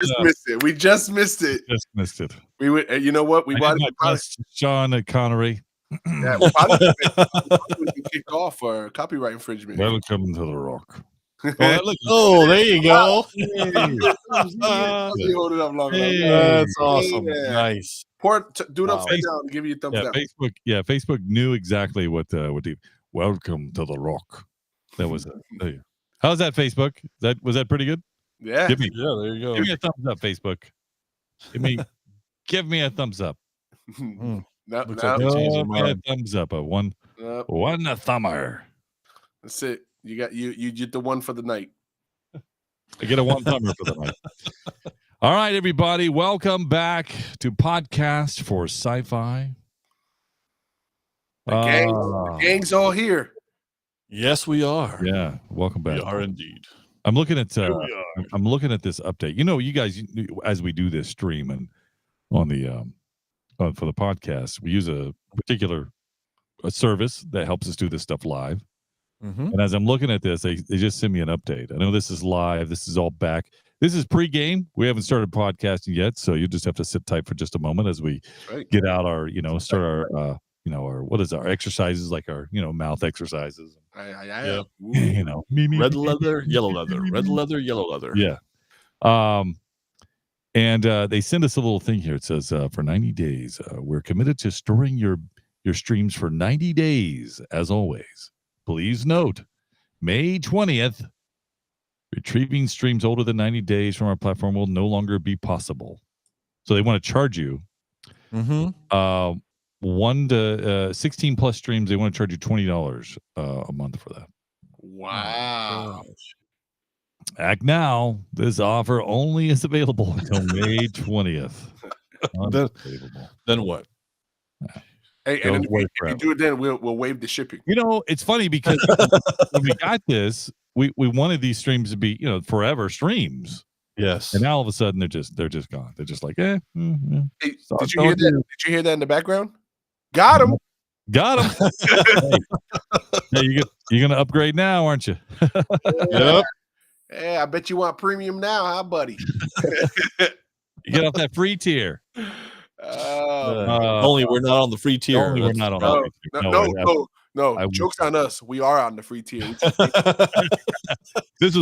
just missed it. We just missed it. Just missed it. We would, you know what? We I wanted had my best, Sean Connery. yeah, we probably would be kicked off for copyright infringement. Welcome to the Rock. Oh, there you go. You hold it up long enough. That's awesome. Yeah. Nice. Do it upside down and give you a thumbs down. Facebook knew exactly what do. Welcome to the Rock. That was it. How's that, Facebook? Was that pretty good? Yeah. There you go. Give me a thumbs up, Facebook. Give me a thumbs up. Looks like they're changing Give me a mine. thumbs up. One a thumber. That's it. You got you get the one for the night. I get a one thumber for the night. All right, everybody. Welcome back to Podcast for Sci-Fi. The gang's all here. Yes, we are. Yeah, welcome back. We are indeed. I'm looking at I'm looking at this update. You know, you guys, as we do this stream and on the for the podcast, we use a particular service that helps us do this stuff live. Mm-hmm. And as I'm looking at this, they just sent me an update. I know this is live. This is all back. This is pre-game. We haven't started podcasting yet, so you just have to sit tight for just a moment as we get out our, start our, our what is our exercises, like our, mouth exercises. Yeah. Red leather, yellow leather. Red leather, yellow leather. Yeah. And they send us a little thing here. It says, for 90 days, we're committed to storing your streams for 90 days, as always. Please note, May 20th, retrieving streams older than 90 days from our platform will no longer be possible. So they want to charge you. Mm-hmm. 1 to 16 plus streams, they want to charge you $20 a month for that. Wow. Act now. This offer only is available until May 20th. Then what? Hey, and if you do it, then we'll waive the shipping. It's funny because when we got this, we wanted these streams to be, forever streams. Yes. And now all of a sudden they're just gone. They're just like, Hey, did you hear that? Did you hear that in the background? Got him. Got him. Hey, you're gonna upgrade now, aren't you? Yep. Hey, I bet you want premium now, huh, buddy? You get off that free tier. Only we're not on the free tier. Only we're not on the free tier. No. Joke's on us. We are on the free tier. This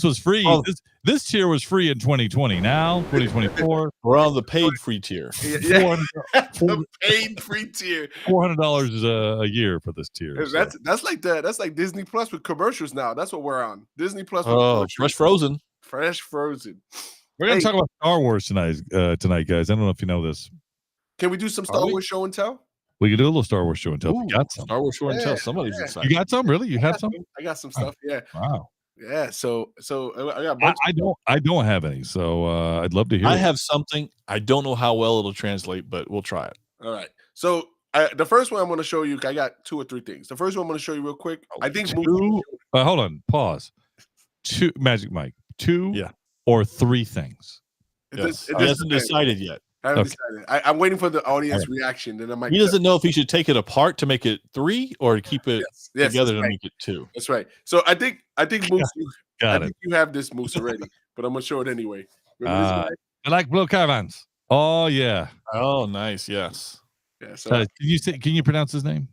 was free. This tier was free in 2020. Now 2024, we're on the paid free tier. The paid free tier. $400 is a year for this tier. That's like Disney Plus with commercials now. That's what we're on. Disney Plus. With Fresh Frozen. Fresh Frozen. We're gonna talk about Star Wars tonight, guys. I don't know if you know this. Can we do some Star Wars show and tell? We can do a little Star Wars show and tell. Ooh, we got some Star Wars show and tell. Somebody's excited. You got some? Really? You have some? I got some stuff. Yeah. Wow. Yeah. So I got. I don't have any. So I'd love to hear. I have something. I don't know how well it'll translate, but we'll try it. All right. So the first one I'm going to show you. I got 2 or 3 things. The first one I'm going to show you real quick. I think. Hold on. Pause. 2 Magic Mike. 2 or 3 things. Yes. He hasn't decided yet. I haven't decided. I'm waiting for the audience reaction. Then I might. He doesn't know if he should take it apart to make it 3 or keep it together to make it 2. That's right. So I think Moose, I think you have this, Moose, already, but I'm gonna show it anyway. I like blue caravans. Oh yeah. Oh nice. Yes. Yeah. So can you pronounce his name?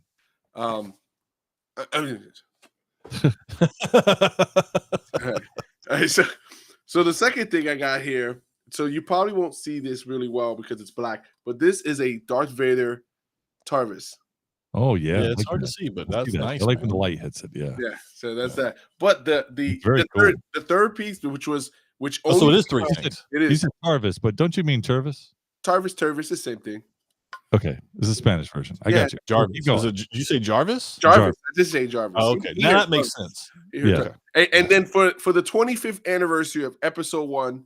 So the second thing I got here. So you probably won't see this really well because it's black, but this is a Darth Vader Tarvis. Oh yeah, it's hard to see, but that's nice. I like when the light hits it. Yeah. Yeah. So that's that. But the third piece, which only so it is 3 things. It is. You said Tarvis, but don't you mean Tervis? Tarvis, the same thing. Okay, this is a Spanish version. I got you. Jarvis. Did you say Jarvis? Jarvis. I did say Jarvis. Oh, okay, now that makes sense. Yeah. And then for the 25th anniversary of Episode 1.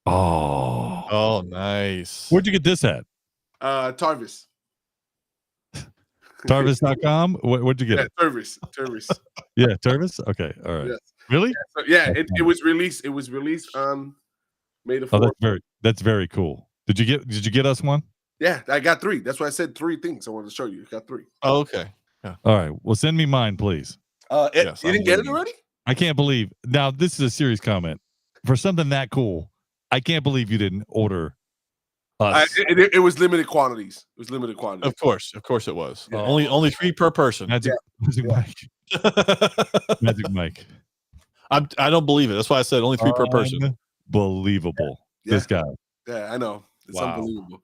Oh, nice. Where'd you get this at? Tarvis. Tarvis.com? Where'd you get it? Tervis. Yeah, Tervis? Okay, all right. Yes. Really? Yeah, it was released. It was released May the 4th. That's very cool. Did you get us one? Yeah, I got 3. That's why I said 3 things I wanted to show you. I got 3. Oh, okay. Yeah. All right. Well, send me mine, please. You didn't get it already? I can't believe. Now, this is a serious comment. For something that cool, I can't believe you didn't order us. It was limited quantities. It was limited quantities. Of course, it was. Yeah. Only 3 per person. Magic Mike. Magic Mike. I don't believe it. That's why I said only 3 per person. Unbelievable. Yeah. This guy. Yeah, I know. It's Wow. unbelievable.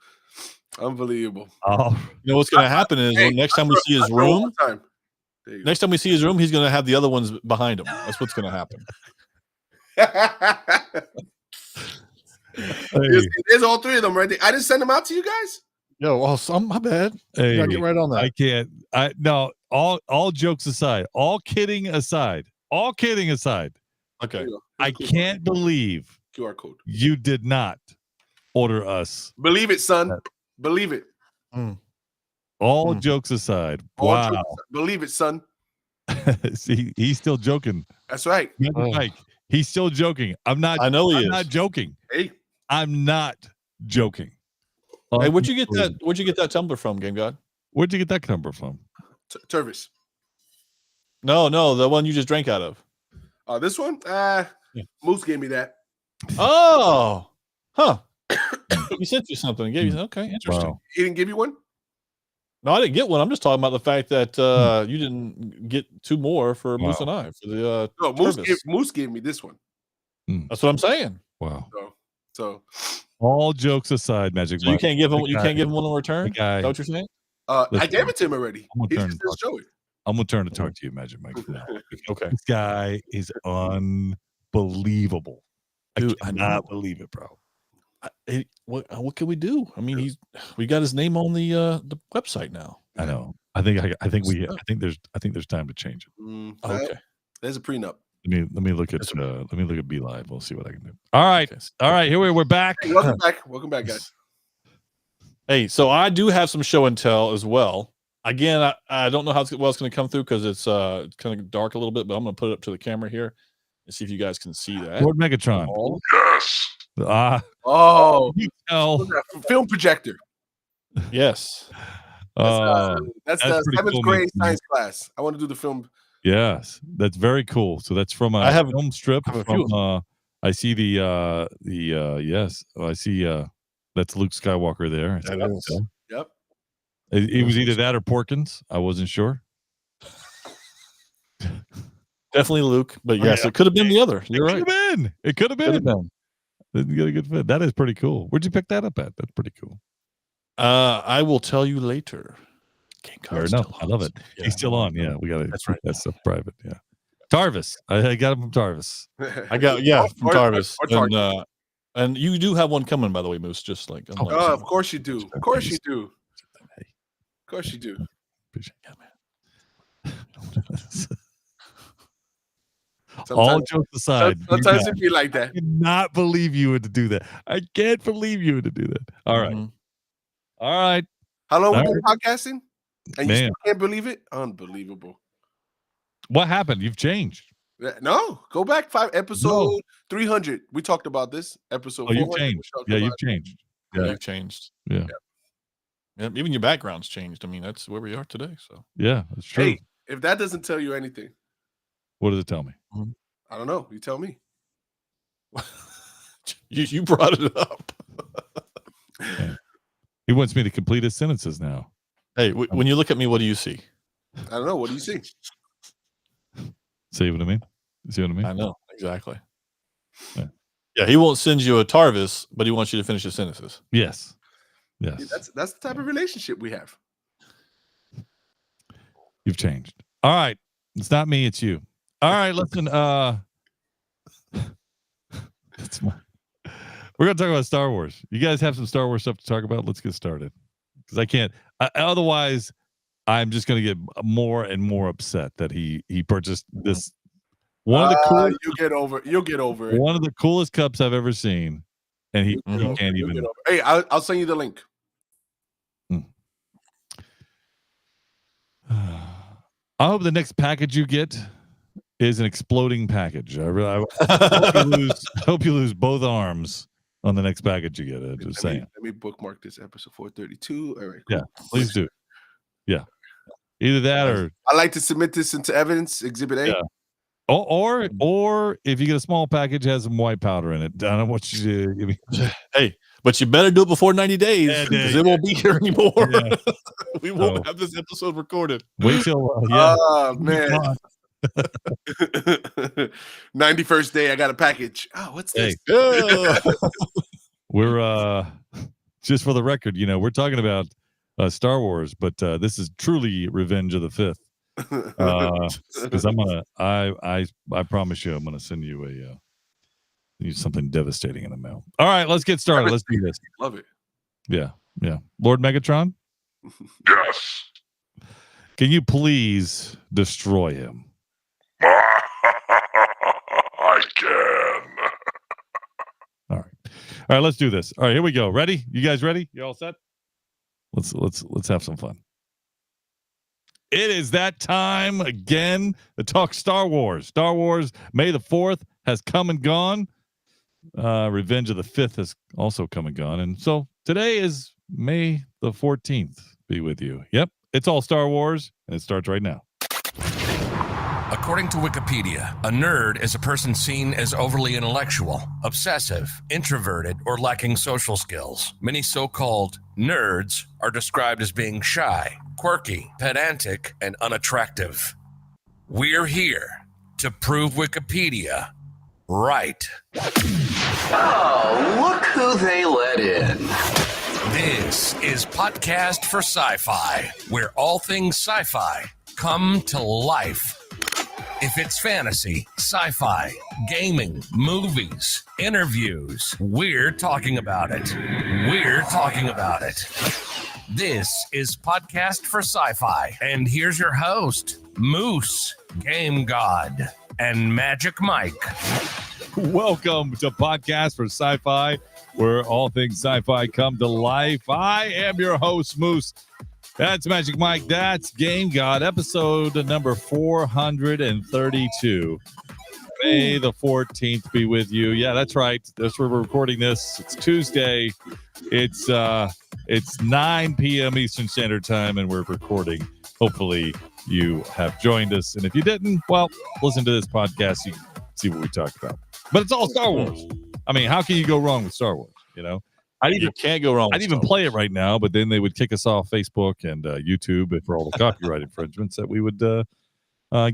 Unbelievable. Oh, You know what's going to happen is next time we see his room, next time we see his room, he's going to have the other ones behind him. That's what's going to happen. There's all 3 of them right there. I didn't send them out to you guys. Yo, well, my bad. hey, Gotta get right on that. I can't. No. All jokes aside, all kidding aside. Okay. I can't believe QR code. you did not order us. Believe it, son. Believe it. All jokes aside. All Wow. jokes aside. Believe it, son. See, he's still joking. That's right. Mike, he's still joking. I'm not. I know he I'm is. not joking. Hey, I'm not joking. Hey, where'd you get that tumbler from, Game God? Where'd you get that number from? Tervis. No, the one you just drank out of. This one? Moose gave me that. Oh, huh. He sent you something. He gave you okay, interesting. Wow. He didn't give you one? No, I didn't get one. I'm just talking about the fact that you didn't get 2 more for Moose and I for the No, Moose gave me this one. That's what I'm saying. Wow. So All jokes aside, Magic So you Mike. can't give him the you guy- can't give him one in return? the Is guy. that what you're saying? I gave it to him already. I'm He gonna just turn. didn't show it. I'm gonna turn to talk to you, Magic Mike. Now. Okay. This guy is unbelievable. Dude, I I cannot know. believe it, bro. What can we do? I mean, we got his name on the website now. I know. I think there's time to change it. Okay. There's a prenup. Let me look at Be Live. We'll see what I can do. All right. Here we're back. Hey, welcome back, guys. Hey, so I do have some show and tell as well. Again, I don't know how it's going to come through because it's kind of dark a little bit, but I'm going to put it up to the camera here and see if you guys can see that. Lord Megatron. Yes. Oh, you tell. Film projector. Yes. That's the pretty 7th cool, grade man. science class. I want to do the film. Yes, that's very cool. So that's from a film strip from. I see yes. I see. That's Luke Skywalker there. That is. Yep. It was either that or Porkins. I wasn't sure. Definitely Luke, but yes, it could have been the other. You're right. It could have been. Didn't get a good fit. That is pretty cool. Where'd you pick that up at? That's pretty cool. I will tell you later. Fair enough. I love it. Yeah. He's still on. Yeah, we got it. That's right. That's stuff private. Yeah. Tarvis. I got him from Tarvis. I got from Tarvis. Target. And you do have one coming, by the way, Moose. Just like Oh, of course you do. Of course you do. Of course you do. Appreciate it, man. Sometimes- All jokes aside, Sometimes it be like that. I cannot believe you would do that. I can't believe you would do that. All right. Mhm. All right. How long All we been podcasting? And you Man. still can't believe it? Unbelievable. What happened? You've changed. No, go back episode 300. We talked about this episode. Oh, you've 400, we changed. talked Yeah, about you've it. changed. Yeah, Yeah. you've changed. Yeah. Yeah, even your background's changed. I mean, that's where we are today. So Yeah, that's true. Hey, if that doesn't tell you anything, What does it tell me? I don't know. You tell me. you brought it up. He wants me to complete his sentences now. Hey, when you look at me, what do you see? I don't know. What do you see? See what I mean? See what I mean? I know exactly. Yeah. Yeah, he won't send you a Tarvis, but he wants you to finish his sentences. Yes. Yes. Yeah, that's the type of relationship we have. You've changed. All right. It's not me, it's you. All right, listen. We're gonna talk about Star Wars. You guys have some Star Wars stuff to talk about? Let's get started. Because I can't otherwise I'm just gonna get more and more upset that he purchased this one of the coolest, You'll get over it. one of the coolest cups I've ever seen. And he Mhm. can't You'll even get over it. Hey, I'll send you the link. I hope the next package you get is an exploding package. I hope you lose both arms on the next package you get. Just saying. Let me bookmark this episode 432. All right. Yeah, please do. Yeah. Either that or I like to submit this into evidence, Exhibit A. Yeah. Or if you get a small package, has some white powder in it. I don't want you to give me. Hey, but you better do it before 90 days Yeah, because it won't be here anymore. Yeah. We won't So- have this episode recorded. Wait till yeah. Oh man. 91st day, I got a package. Oh, what's this? Hey. We're just for the record, we're talking about Star Wars, but this is truly Revenge of the Fifth. Because I promise you, I'm gonna send you something devastating in the mail. All right, let's get started. Let's do this. Love it. Yeah. Lord Megatron, Yes. can you please destroy him? I can. All right, let's do this. All right, here we go. Ready? You guys ready? You all set? Let's have some fun. It is that time again to talk Star Wars. Star Wars May the 4th has come and gone. Revenge of the 5th has also come and gone. And so today is May the 14th. Be with you. Yep, it's all Star Wars, and it starts right now. According to Wikipedia, a nerd is a person seen as overly intellectual, obsessive, introverted, or lacking social skills. Many so-called nerds are described as being shy, quirky, pedantic, and unattractive. We're here to prove Wikipedia right. Oh, look who they let in. This is Podcast for Sci-Fi, where all things sci-fi come to life. If it's fantasy, sci-fi, gaming, movies, interviews, we're talking about it. We're talking about it. This is Podcast for Sci-Fi, and here's your host, Moose, Game God, and Magic Mike. Welcome to Podcast for Sci-Fi, where all things sci-fi come to life. I am your host, Moose. That's Magic Mike. That's Game God, episode number 432. May the 14th be with you. Yeah, that's right. That's where we're recording this. It's Tuesday. It's 9 p.m. Eastern Standard Time, and we're recording. Hopefully you have joined us. And if you didn't, well, listen to this podcast. You can see what we talked about. But it's all Star Wars. I mean, how can you go wrong with Star Wars? You can't go wrong. I'd even play it right now, but then they would kick us off Facebook and YouTube for all the copyright infringements that we would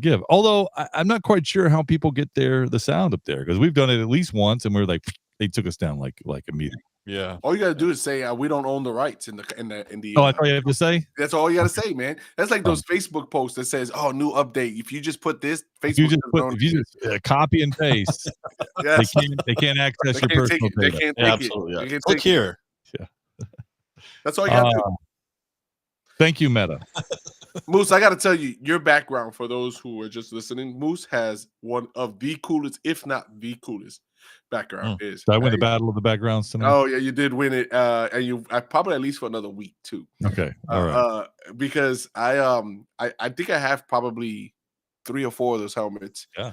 give. Although I'm not quite sure how people get the sound up there, because we've done it at least once, and we're like, they took us down like immediately. Yeah. All you gotta do is say we don't own the rights in the. Oh, that's all you have to say. That's all you gotta say, man. That's like those Facebook posts that says, "Oh, new update." If you just put this, Facebook. If you just copy and paste, yes. they can't access your personal They data. can't take Absolutely. it. Yeah. They can't Click take it. here. That's all you gotta do. Thank you, Meta. Moose, I got to tell you, your background, for those who are just listening, Moose has one of the coolest, if not the coolest, background. Did I win the battle of the backgrounds tonight? Oh, yeah, you did win it. And I probably at least for another week, too. Okay. All right. Because I think I have probably 3 or 4 of those helmets. Yeah.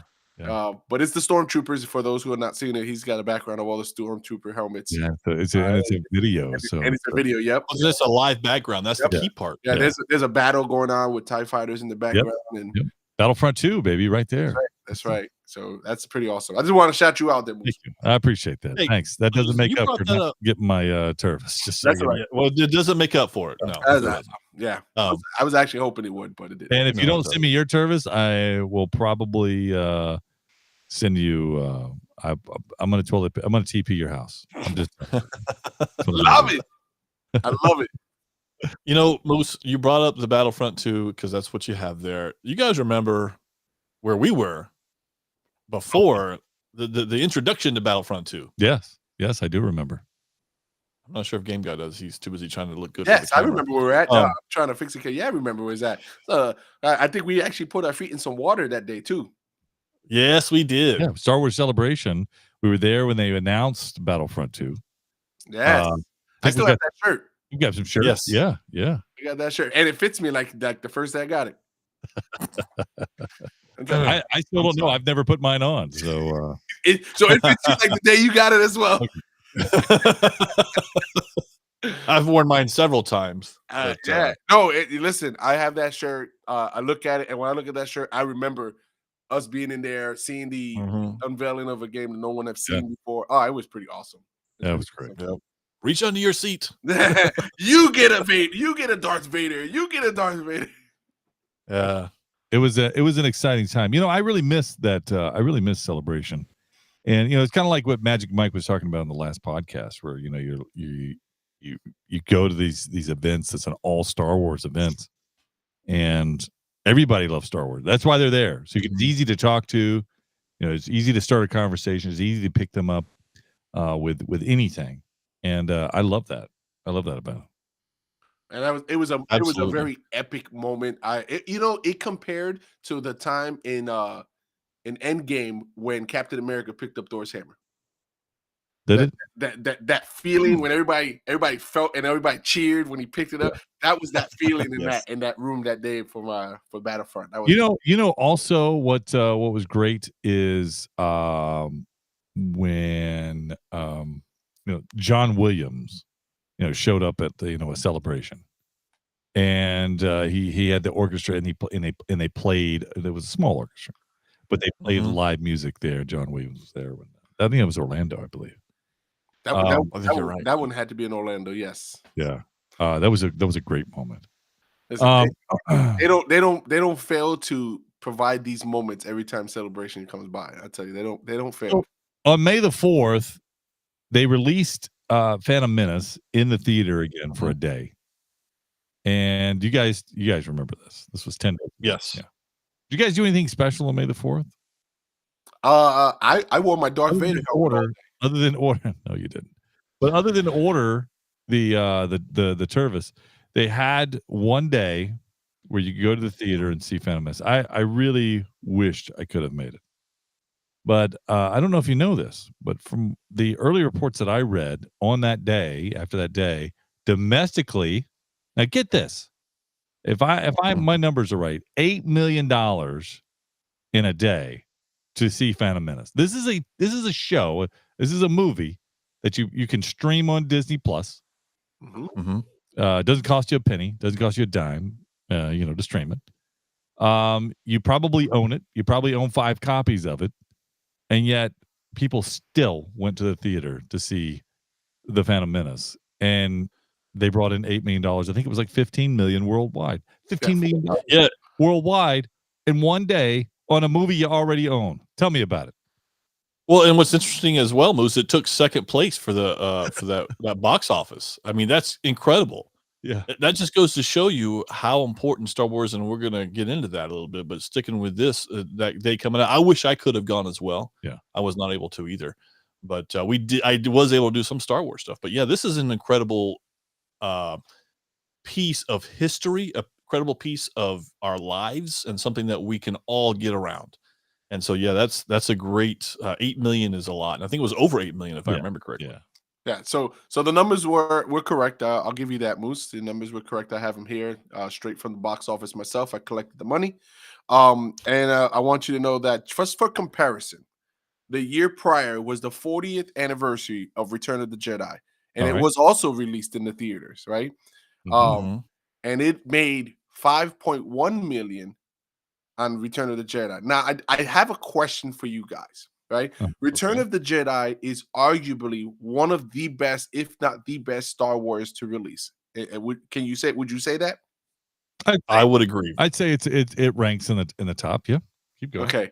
But it's the Stormtroopers. For those who are not seeing it, he's got a background of all the Stormtrooper helmets. Yeah, it's a video. And So it's a video, yep. Oh, that's a live background. That's the key part. Yeah, there's a battle going on with TIE fighters in the background. And Yep. Battlefront 2, baby, right there. That's right. So that's pretty awesome. I just want to shout you out there, Moose. Thank you. I appreciate that. Hey, Thanks. That doesn't make you up brought for that not up. getting my Turvis. Just so That's you know. right. Yeah, well, it doesn't make up for it. No. That's awesome. Yeah. Um, I was actually hoping it would, but it didn't. And if you No, don't it send me your Turvis, I will probably send you. I'm gonna TP your house. I'm just Love it. I love it. Moose, you brought up the Battlefront 2 because that's what you have there. You guys remember where we were before the introduction to Battlefront 2? Yes, I do remember. I'm not sure if Game Guy does. He's too busy trying to look good. Yes, I remember where we're at. Um, I'm trying to fix it. Yeah, I remember where it's at. I think we actually put our feet in some water that day too. Yes, we did. Yeah, Star Wars Celebration. We were there when they announced Battlefront 2. Yes, I still have that shirt. You got some shirts. Yes. Yeah. I got that shirt, and it fits me like the first day I got it. I still don't know. I've never put mine on. So it fits you like the day you got it as well. I've worn mine several times. but, Yeah. No, listen, I have that shirt. I look at it, and when I look at that shirt, I remember us being in there, seeing the Mhm. unveiling of a game that no one have Yeah. seen before. Oh, it was pretty awesome. That was great. Yep. Reach under your seat. You get a Vader. You get a Darth Vader. You get a Darth Vader. Yeah. It was an exciting time. I really missed that. I really missed Celebration, and it's kind of like what Magic Mike was talking about in the last podcast, where you go to these events. It's an all Star Wars event, and everybody loves Star Wars. That's why they're there. So it's easy to talk to. It's easy to start a conversation. It's easy to pick them up with anything, and I love that. I love that about it. And it was a Absolutely. very epic moment. It compared to the time in Endgame when Captain America picked up Thor's hammer. Did it? That feeling when everybody felt and everybody cheered when he picked it up. That was that feeling Yes. in that room that day for Battlefront. That was, Also what was great is when John Williams showed up at the a celebration, and he had the orchestra, and they played. There was a small orchestra, but they played Mhm. live music there. John Williams was there. I think it was Orlando, I believe. I think you're right. that one had to be in Orlando. Yes. Yeah, that was a great moment. Listen, they don't fail to provide these moments every time Celebration comes by. I tell you, they don't fail. On May the 4th, they released Phantom Menace in the theater again for a day. And you guys remember this? This was 10 days. Yes. Yeah. Did you guys do anything special on May the 4th? I wore my Darth Other Vader than helmet. order, other than order, no, you didn't. But other than order the Turvis, they had one day where you could go to the theater and see Phantom Menace. I really wished I could have made it, but I don't know if you know this, but from the early reports that I read on that day, after that day, domestically, now get this, if my numbers are right, $8 million in a day to see Phantom Menace. This is a show. This is a movie that you can stream on Disney Plus. Mhm. Mhm. It doesn't cost you a penny. Doesn't cost you a dime. To stream it. You probably own it. You probably own 5 copies of it, and yet people still went to the theater to see the Phantom Menace, and they brought in $8 million. I think it was like 15 million worldwide. $15 million Yeah. worldwide in one day on a movie you already own. Tell me about it. Well, and what's interesting as well, Moose, it took second place for the for that box office. I mean, that's incredible. Yeah. That just goes to show you how important Star Wars, and we're gonna get into that a little bit. But sticking with this, that day coming out, I wish I could have gone as well. Yeah. I was not able to either, but we did. I was able to do some Star Wars stuff. But yeah, this is an incredible piece of history, a credible piece of our lives, and something that we can all get around. And so, yeah, that's a great 8 million is a lot. And I think it was over 8 million if I Yeah. remember correctly. Yeah. Yeah, so the numbers were correct. I'll give you that, Moose. The numbers were correct. I have them here, straight from the box office myself. I collected the money, and I want you to know that just for comparison, the year prior was the 40th anniversary of Return of the Jedi, and All it right. was also released in the theaters, right? Mhm. And it made 5.1 million on Return of the Jedi. Now, I have a question for you guys. Right, Oh, Return okay. of the Jedi is arguably one of the best, if not the best, Star Wars to release. Would you say that? I would agree. I'd say it ranks in the top. Yeah. Keep going. Okay.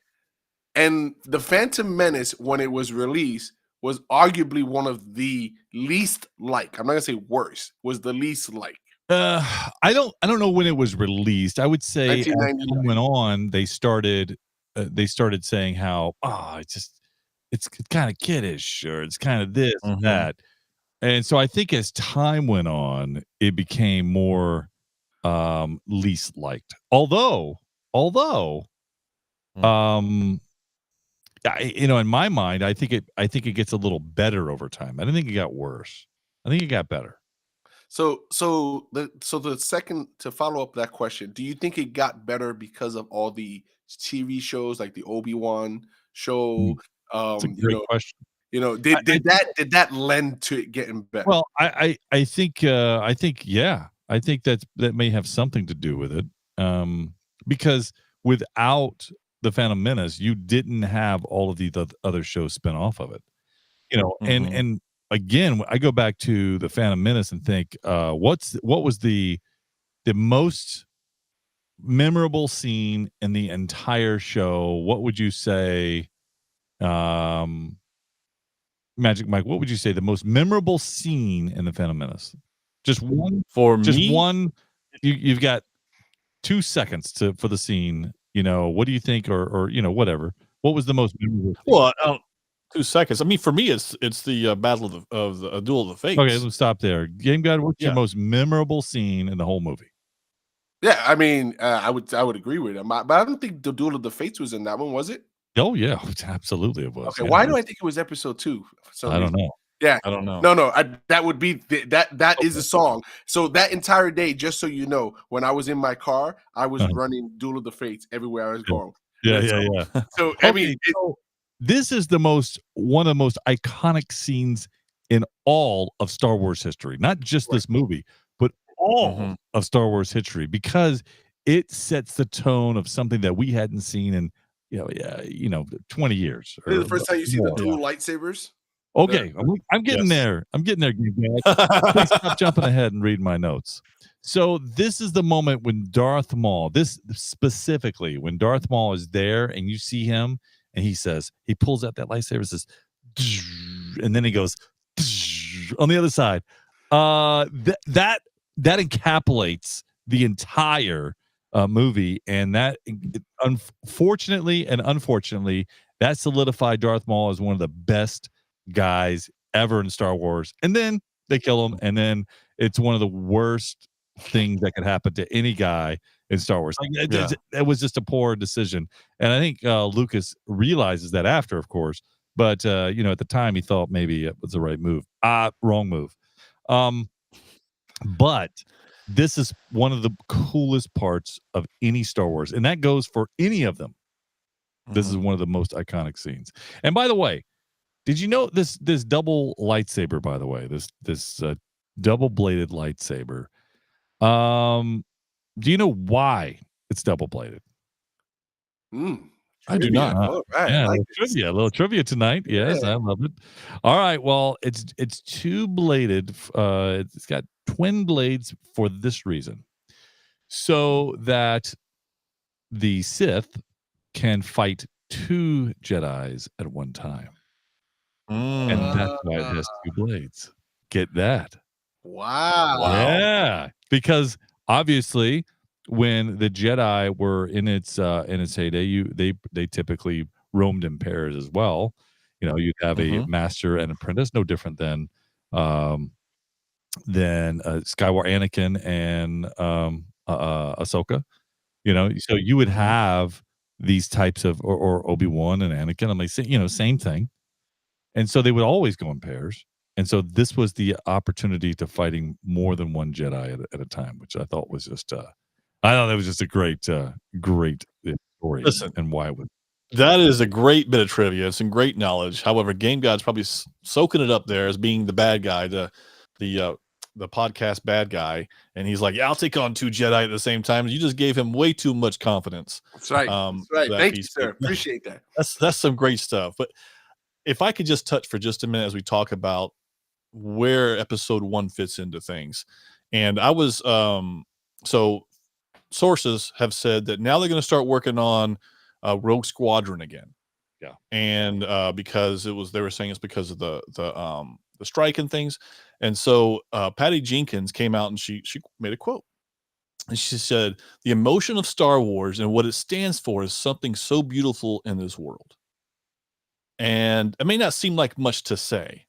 And the Phantom Menace, when it was released, was arguably one of the least like. I'm not gonna say worse. Was the least like. I don't know when it was released. I would say as 1999. time went on, they started saying how it's kind of kiddish, or it's kind of this Mhm. that, and so I think as time went on, it became more least liked. Although, Mm. in my mind, I think it gets a little better over time. I don't think it got worse. I think it got better. So the second, to follow up that question, do you think it got better because of all the TV shows like the Obi-Wan show? It's a great question. Did that lend to it getting better? Well, I think yeah. I think that may have something to do with it. Because without the Phantom Menace, you didn't have all of the other shows spin off of it. You know, Mhm. and again, I go back to the Phantom Menace and think, what was the most memorable scene in the entire show? What would you say, Magic Mike? What would you say the most memorable scene in the Phantom Menace? Just one. For Just me, one. You've got 2 seconds for the scene. You know, what do you think, or you know, whatever. What was the most memorable scene? well, 2 seconds. I mean, for me, it's the battle of the Duel of the Fates. Okay, let's stop there. Game God, what's your Yeah. most memorable scene in the whole movie? Yeah, I mean, I would agree with him, but I don't think the Duel of the Fates was in that one, was it? Oh yeah, absolutely it was. Okay, yeah. why do I think it was episode 2? For some I don't reason? know. Yeah, I don't know. no, that would be that is a song. So that entire day, just so you know, when I was in my car, I was Uh-huh. running Duel of the Fates everywhere I was Yeah. going. Yeah, And yeah, yeah. So I Okay, mean, so this is one of the most iconic scenes in all of Star Wars history. Not just this movie, but all Mhm. of Star Wars history, because it sets the tone of something that we hadn't seen in 20 years. this is Or the first time you see the more. dual lightsabers. Okay, I'm getting Yes. there. I'm getting there. Game Dad. Please stop jumping ahead and read my notes. So this is the moment when Darth Maul, this specifically, when Darth Maul is there and you see him and he pulls out that lightsaber, says, and then he goes on the other side. That encapsulates the entire movie, and that unfortunately that solidified Darth Maul as one of the best guys ever in Star Wars. And then they kill him, and then it's one of the worst things that could happen to any guy in Star Wars. Like, it was just a poor decision, and I think Lucas realizes that after, of course. But at the time, he thought maybe it was the right move. Wrong move. But this is one of the coolest parts of any Star Wars, and that goes for any of them. This is one of the most iconic scenes. And by the way, did you know this double lightsaber? By the way, this double bladed lightsaber. Do you know why it's double bladed? I do not. All right, Yeah, I like a little trivia tonight. Yes, Yeah. I love it. All right, well, it's two bladed. It's got twin blades for this reason, so that the Sith can fight 2 Jedis at one time. And that's why it has 2 blades. Get that? Wow. Yeah, because obviously when the Jedi were in its heyday, they typically roamed in pairs as well. You'd have a master and apprentice, no different than Skywalker, Anakin, and Ahsoka. So you would have these types of or Obi-Wan and Anakin. I mean, same thing. And so they would always go in pairs. And so this was the opportunity to fighting more than one Jedi at a time, which I thought was just a great story. Listen, and why it was. That is a great bit of trivia. It's some great knowledge. However, Game God's probably soaking it up there as being the bad guy, the podcast bad guy, and he's like, "Yeah, I'll take on 2 Jedi at the same time." You just gave him way too much confidence. That's right. That's right. that Thank you, piece. sir. Appreciate that. That's some great stuff. But if I could just touch for just a minute as we talk about where episode 1 fits into things. And I was so sources have said that now they're going to start working on Rogue Squadron again. Yeah. And because they were saying it's because of the strike and things. And so Patty Jenkins came out and she made a quote. And she said, "The emotion of Star Wars and what it stands for is something so beautiful in this world." And it may not seem like much to say,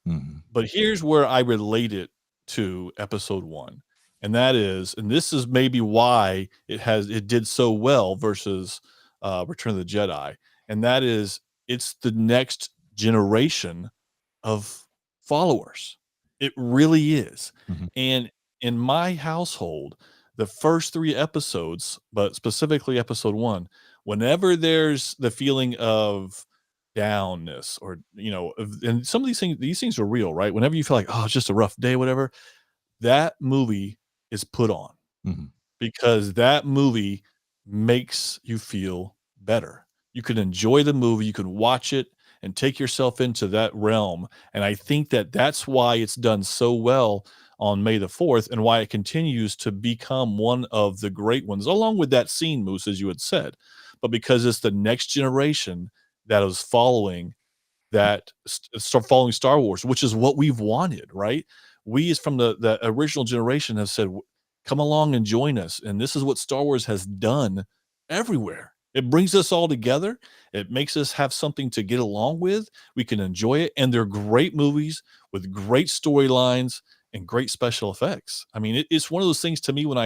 but here's where I relate it to episode 1. And that is, and this is maybe why it did so well versus Return of the Jedi. And that is, it's the next generation of followers. It really is. And in my household, the first 3 episodes, but specifically episode 1, whenever there's the feeling of downness or and some of these things are real, right? Whenever you feel like, oh, it's just a rough day, whatever, that movie is put on because that movie makes you feel better. You can enjoy the movie, you can watch it and take yourself into that realm. And I think that that's why it's done so well on May the 4th and why it continues to become one of the great ones, along with that scene, Moose, as you had said. But because it's the next generation that is following following Star Wars, which is what we've wanted, right? We, as from the original generation, have said, come along and join us. And this is what Star Wars has done everywhere. It brings us all together. It makes us have something to get along with. We can enjoy it. And they're great movies with great storylines and great special effects. I mean, it's one of those things to me when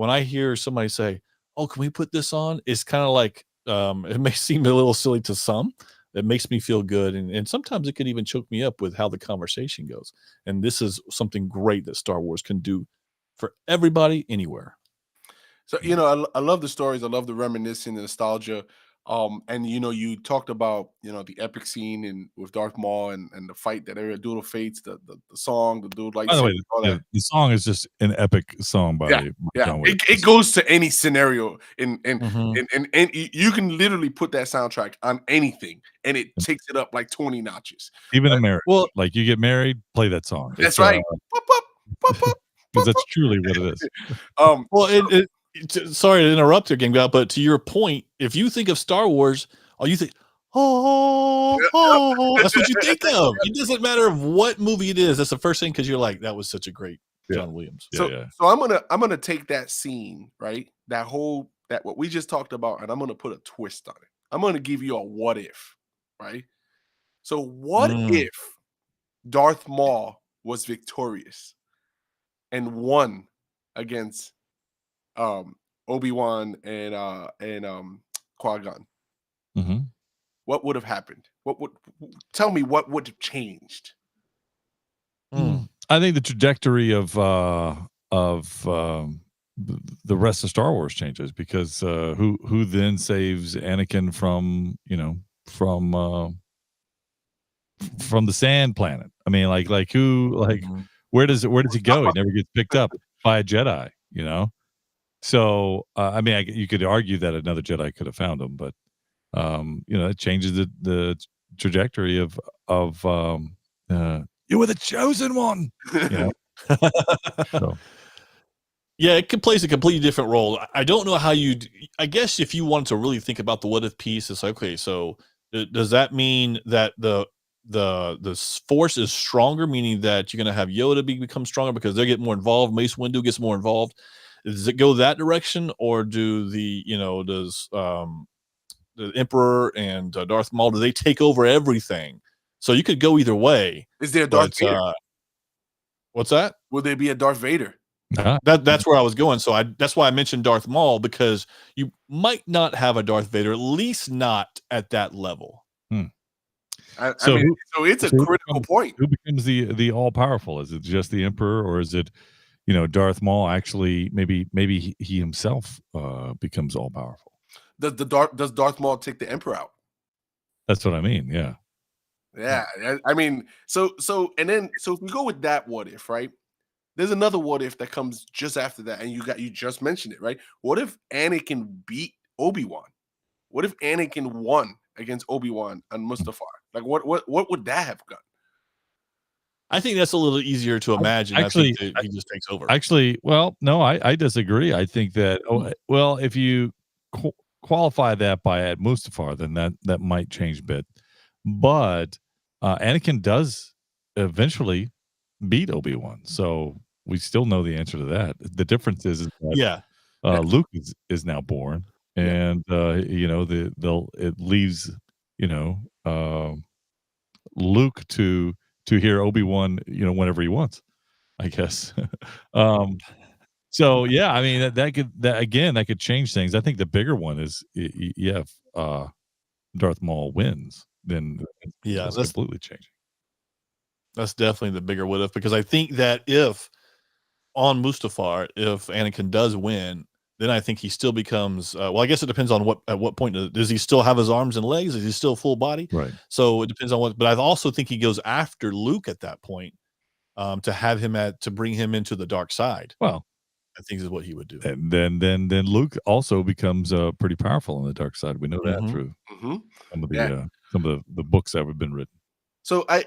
I hear somebody say, oh, can we put this on? It's kind of like, it may seem a little silly to some. It makes me feel good. And sometimes it can even choke me up with how the conversation goes. And this is something great that Star Wars can do for everybody anywhere. So, I love the stories. I love the reminiscing, the nostalgia. And you talked about, the epic scene with Darth Maul and the fight that area, Duel of Fates, the song, the dual By the way, lightsaber, all that. the song is just an epic song by Yeah, John Williams. It goes to any scenario, and Mhm. you can literally put that soundtrack on anything, and it takes it up like 20 notches. Even in marriage, Well, like you get married, play that song. That's right. Pop, pop, pop, pop, Because that's pop, truly what it is. pop. well, sorry to interrupt you again, but to your point, if you think of Star Wars, all you think, oh, that's what you think of. It doesn't matter what movie it is. That's the first thing because you're like, that was such a great John Williams. Yeah, So, yeah. so I'm gonna take that scene, right? That what we just talked about, and I'm gonna put a twist on it. I'm gonna give you a what if, right? So what if Darth Maul was victorious and won against Obi-Wan and Qui-Gon? Mm-hmm. What would have happened? Tell me what would have changed? I think the trajectory of the rest of Star Wars changes because who then saves Anakin from from the sand planet? I mean, like who where does he go? He never gets picked up by a Jedi, So I mean, you could argue that another Jedi could have found him, but it changes the trajectory of you were the chosen one. So. Yeah, it plays a completely different role. I don't know how I guess if you want to really think about the what if piece, it's like, okay, so does that mean that the Force is stronger, meaning that you're going to have Yoda become stronger because they get more involved, Mace Windu gets more involved? Does it go that direction, or does the Emperor and Darth Maul, do they take over everything? So you could go either way. Is there a Darth Vader? What's that? Will there be a Darth Vader? That's where I was going. So that's why I mentioned Darth Maul, because you might not have a Darth Vader, at least not at that level. So it's a critical point. Who becomes the all powerful? Is it just the Emperor, or is it Darth Maul actually maybe he himself becomes all powerful? Does Darth Maul take the Emperor out? That's what I mean. Yeah. Yeah. I mean, so if we go with that what if, right? There's another what if that comes just after that, and you just mentioned it, right? What if Anakin beat Obi-Wan? What if Anakin won against Obi-Wan and Mustafar? Like what would that have done? I think that's a little easier to imagine. Actually, I think he just takes over. Actually, well, no, I disagree. I think that if you qualify that by at Mustafar, then that might change a bit. But Anakin does eventually beat Obi-Wan, so we still know the answer to that. The difference is that Luke is now born, and it leaves Luke to hear Obi-Wan whenever he wants, I guess. So yeah, I mean that could change things. I think the bigger one is if Darth Maul wins, then that's completely changing. That's definitely the bigger what if, because I think that if on Mustafar, if Anakin does win, then I think he still becomes well, I guess it depends on at what point does he still have his arms and legs? Is he still full body? Right. So it depends on what, but I also think he goes after Luke at that point to have him to bring him into the dark side. Well, I think is what he would do. And then Luke also becomes pretty powerful on the dark side. We know that Mhm. through Mhm. some of the books that have been written. So I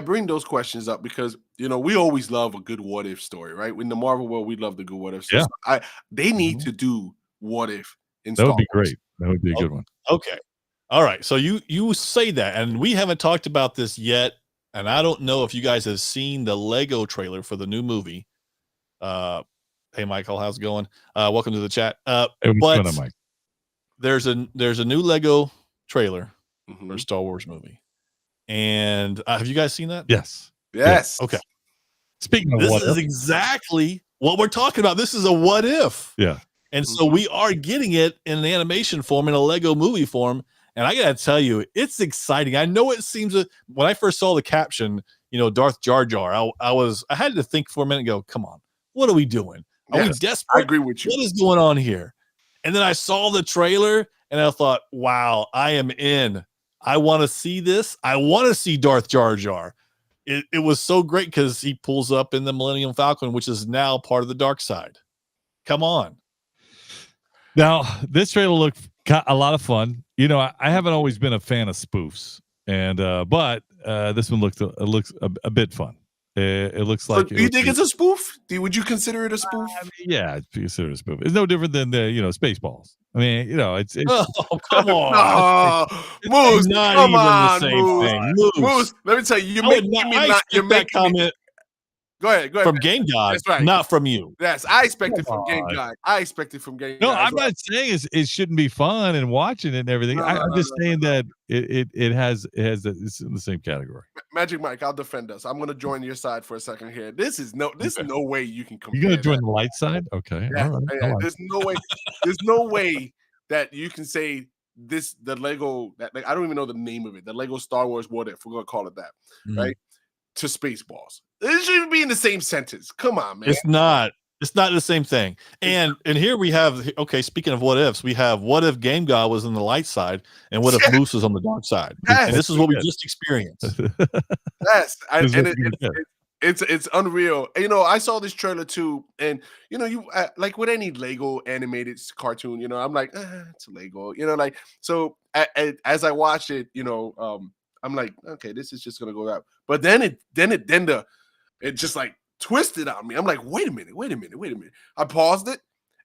bring those questions up because we always love a good what if story, right? In the Marvel world, we love the good what if. Yeah. So they need Mhm. to do what if in That would Star be Wars. great. That would be a good one. Okay. All right. So you say that, and we haven't talked about this yet, and I don't know if you guys have seen the Lego trailer for the new movie. Hey Michael, how's it going? Welcome to the chat. It was But fun on Mike. there's a new Lego trailer for Mhm. a Star Wars movie. And have you guys seen that? Yes. Yes. Okay. Speaking of This what is if, exactly what we're talking about. This is a what if. yeah. And so we are getting it in an animation form, in a Lego movie form. And I got to tell you, it's exciting. I know it seems when I first saw the caption, Darth Jar Jar, I had to think for a minute and go, come on, what are we doing? Are we Yes, desperate? I agree with you. What is going on here? And then I saw the trailer and I thought, wow, I am in. I want to see this. I want to see Darth Jar Jar. It was so great because he pulls up in the Millennium Falcon, which is now part of the dark side. Come on. Now, this trailer looked a lot of fun. I haven't always been a fan of spoofs, and but this one looks a bit fun. It looks So like. do you think it's a spoof? Would you consider it a spoof? Yeah, it's considered a spoof. It's no different than the Spaceballs. I mean, it's Oh, come on. Oh, Moose, not come even the on, same Moose. thing. Moose, let me tell you, I would not- I expect that comment Go ahead. from Game God, That's right. not from you. Yes, I expect it Come from Game on. Guy. I expect it from Game No, Guy. I'm not saying it shouldn't be fun and watching it and everything. No, I'm no, just no, saying that it's in the same category. Magic Mike, I'll defend us. I'm gonna join your side for a second here. This is no way you can compare. You gonna join that. the light side? Okay, Yeah, all right. yeah, I like there's no way that you can say the Lego that I don't even know the name of it. The Lego Star Wars What If, we're gonna call it that, right? To Spaceballs. It shouldn't be in the same sentence. Come on, man. It's not the same thing. And here we have, okay, speaking of what ifs, we have what if Game God was on the light side and what if Yeah. Moose was on the dark side. Yes. And this is what we just experienced. Yes, This and is good. it's unreal. I saw this trailer too, and you like with any Lego animated cartoon, I'm like, it's a Lego, like so. As I watched it, I'm like, okay, this is just gonna go out. But then it just like twisted on me. I'm like, wait a minute. I paused it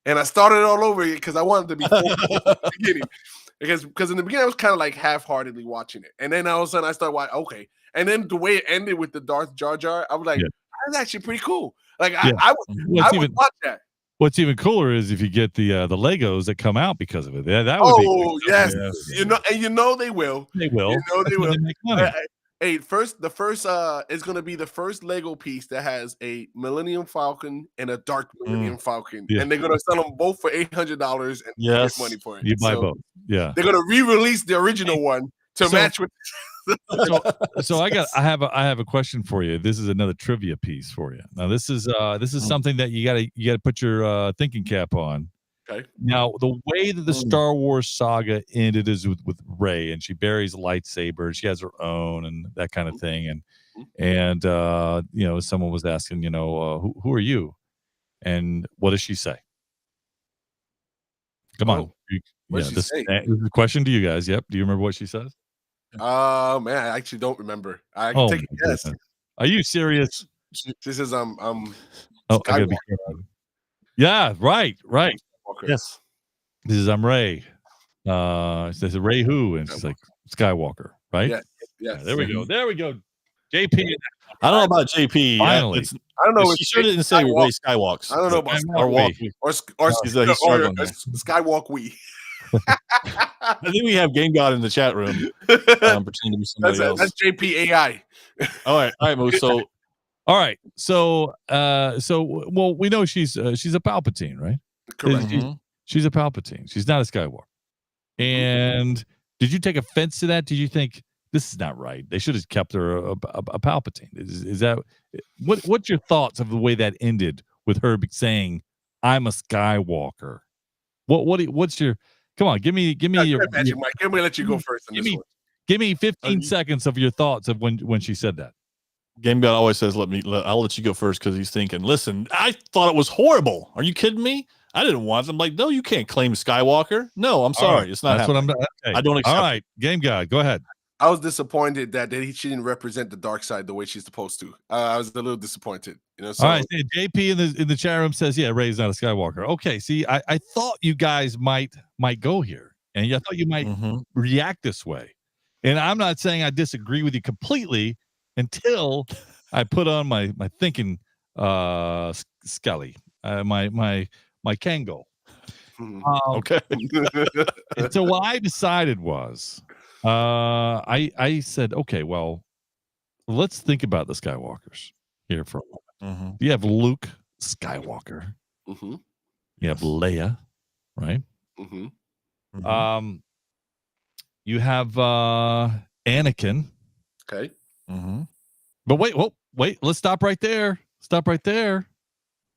and I started it all over again because I wanted to be focused at the beginning. Because in the beginning I was kind of like half-heartedly watching it, and then all of a sudden I started watching. Okay, and then the way it ended with the Darth Jar Jar, I was like, that's actually pretty cool. Like Yeah. I What's would watch that. What's even cooler is if you get the Legos that come out because of it. That would be. Oh yes, Yes. they will. They will. They That's when will. they make money. Hey, the first is gonna be the first Lego piece that has a Millennium Falcon and a Dark Millennium Falcon, Yeah. and they're gonna sell them both for $800 and Yes. get money for it. You buy So both. Yeah. they're gonna re-release the original one to So- match with. So I have a question for you. This is another trivia piece for you. Now this is something that you gotta put your thinking cap on. Okay. Now the way that the Star Wars saga ended is with Rey, and she buries a lightsaber. She has her own and that kind of thing. And someone was asking, who are you? And what does she say? Come on. What did she say? This is a question to you guys. Yep. Do you remember what she says? Oh man, I actually don't remember. I can Oh, take a my guess. goodness. Are you serious? She says Oh, I gotta be Skywalker. careful. Yeah, right. Yes. This is I'm Ray. It says Ray who? And she's like Skywalker, right? Yes. Yeah, there we go. There we go. JP. I don't know about JP. Finally. I don't know. She sure didn't say Skywalk. Ray Skywalks. I don't know about Or walk. or He's struggling there. Skywalk we. I think we have Game God in the chat room pretending to be somebody else. That's JPAI. All right, Moose. So All right. So well, we know she's a Palpatine, right? Correct. Mhm. She's a Palpatine. She's not a Skywalker. And did you take offense to that? Did you think this is not right? They should have kept her a Palpatine. Is that what's your thoughts of the way that ended with her saying, "I'm a Skywalker"? What's your Come on, give me Yeah, your, go ahead, Magic Mike. Let me let you go first. On give this me- one. give me 15 seconds of your thoughts of when she said that. Game God always says, I'll let you go first because he's thinking, listen, I thought it was horrible. Are you kidding me? I didn't want it. I'm like, no, you can't claim Skywalker. No, I'm sorry. right. It's not That's what happening. I'm. Okay. I don't accept All right, Game God, go ahead. I was disappointed that she didn't represent the dark side the way she's supposed to. I was a little disappointed. So, all right, JP in the chat room says, yeah, Rey's not a Skywalker. Okay, see, I thought you guys might go here, and I thought you might react this way. And I'm not saying I disagree with you completely until I put on my thinking Scully, my Kangol. Okay. And so what I decided was, I said, okay, well, let's think about the Skywalkers here for a moment. You have Luke Skywalker. You have Leia, right? You have Anakin. Okay. But wait, let's stop right there.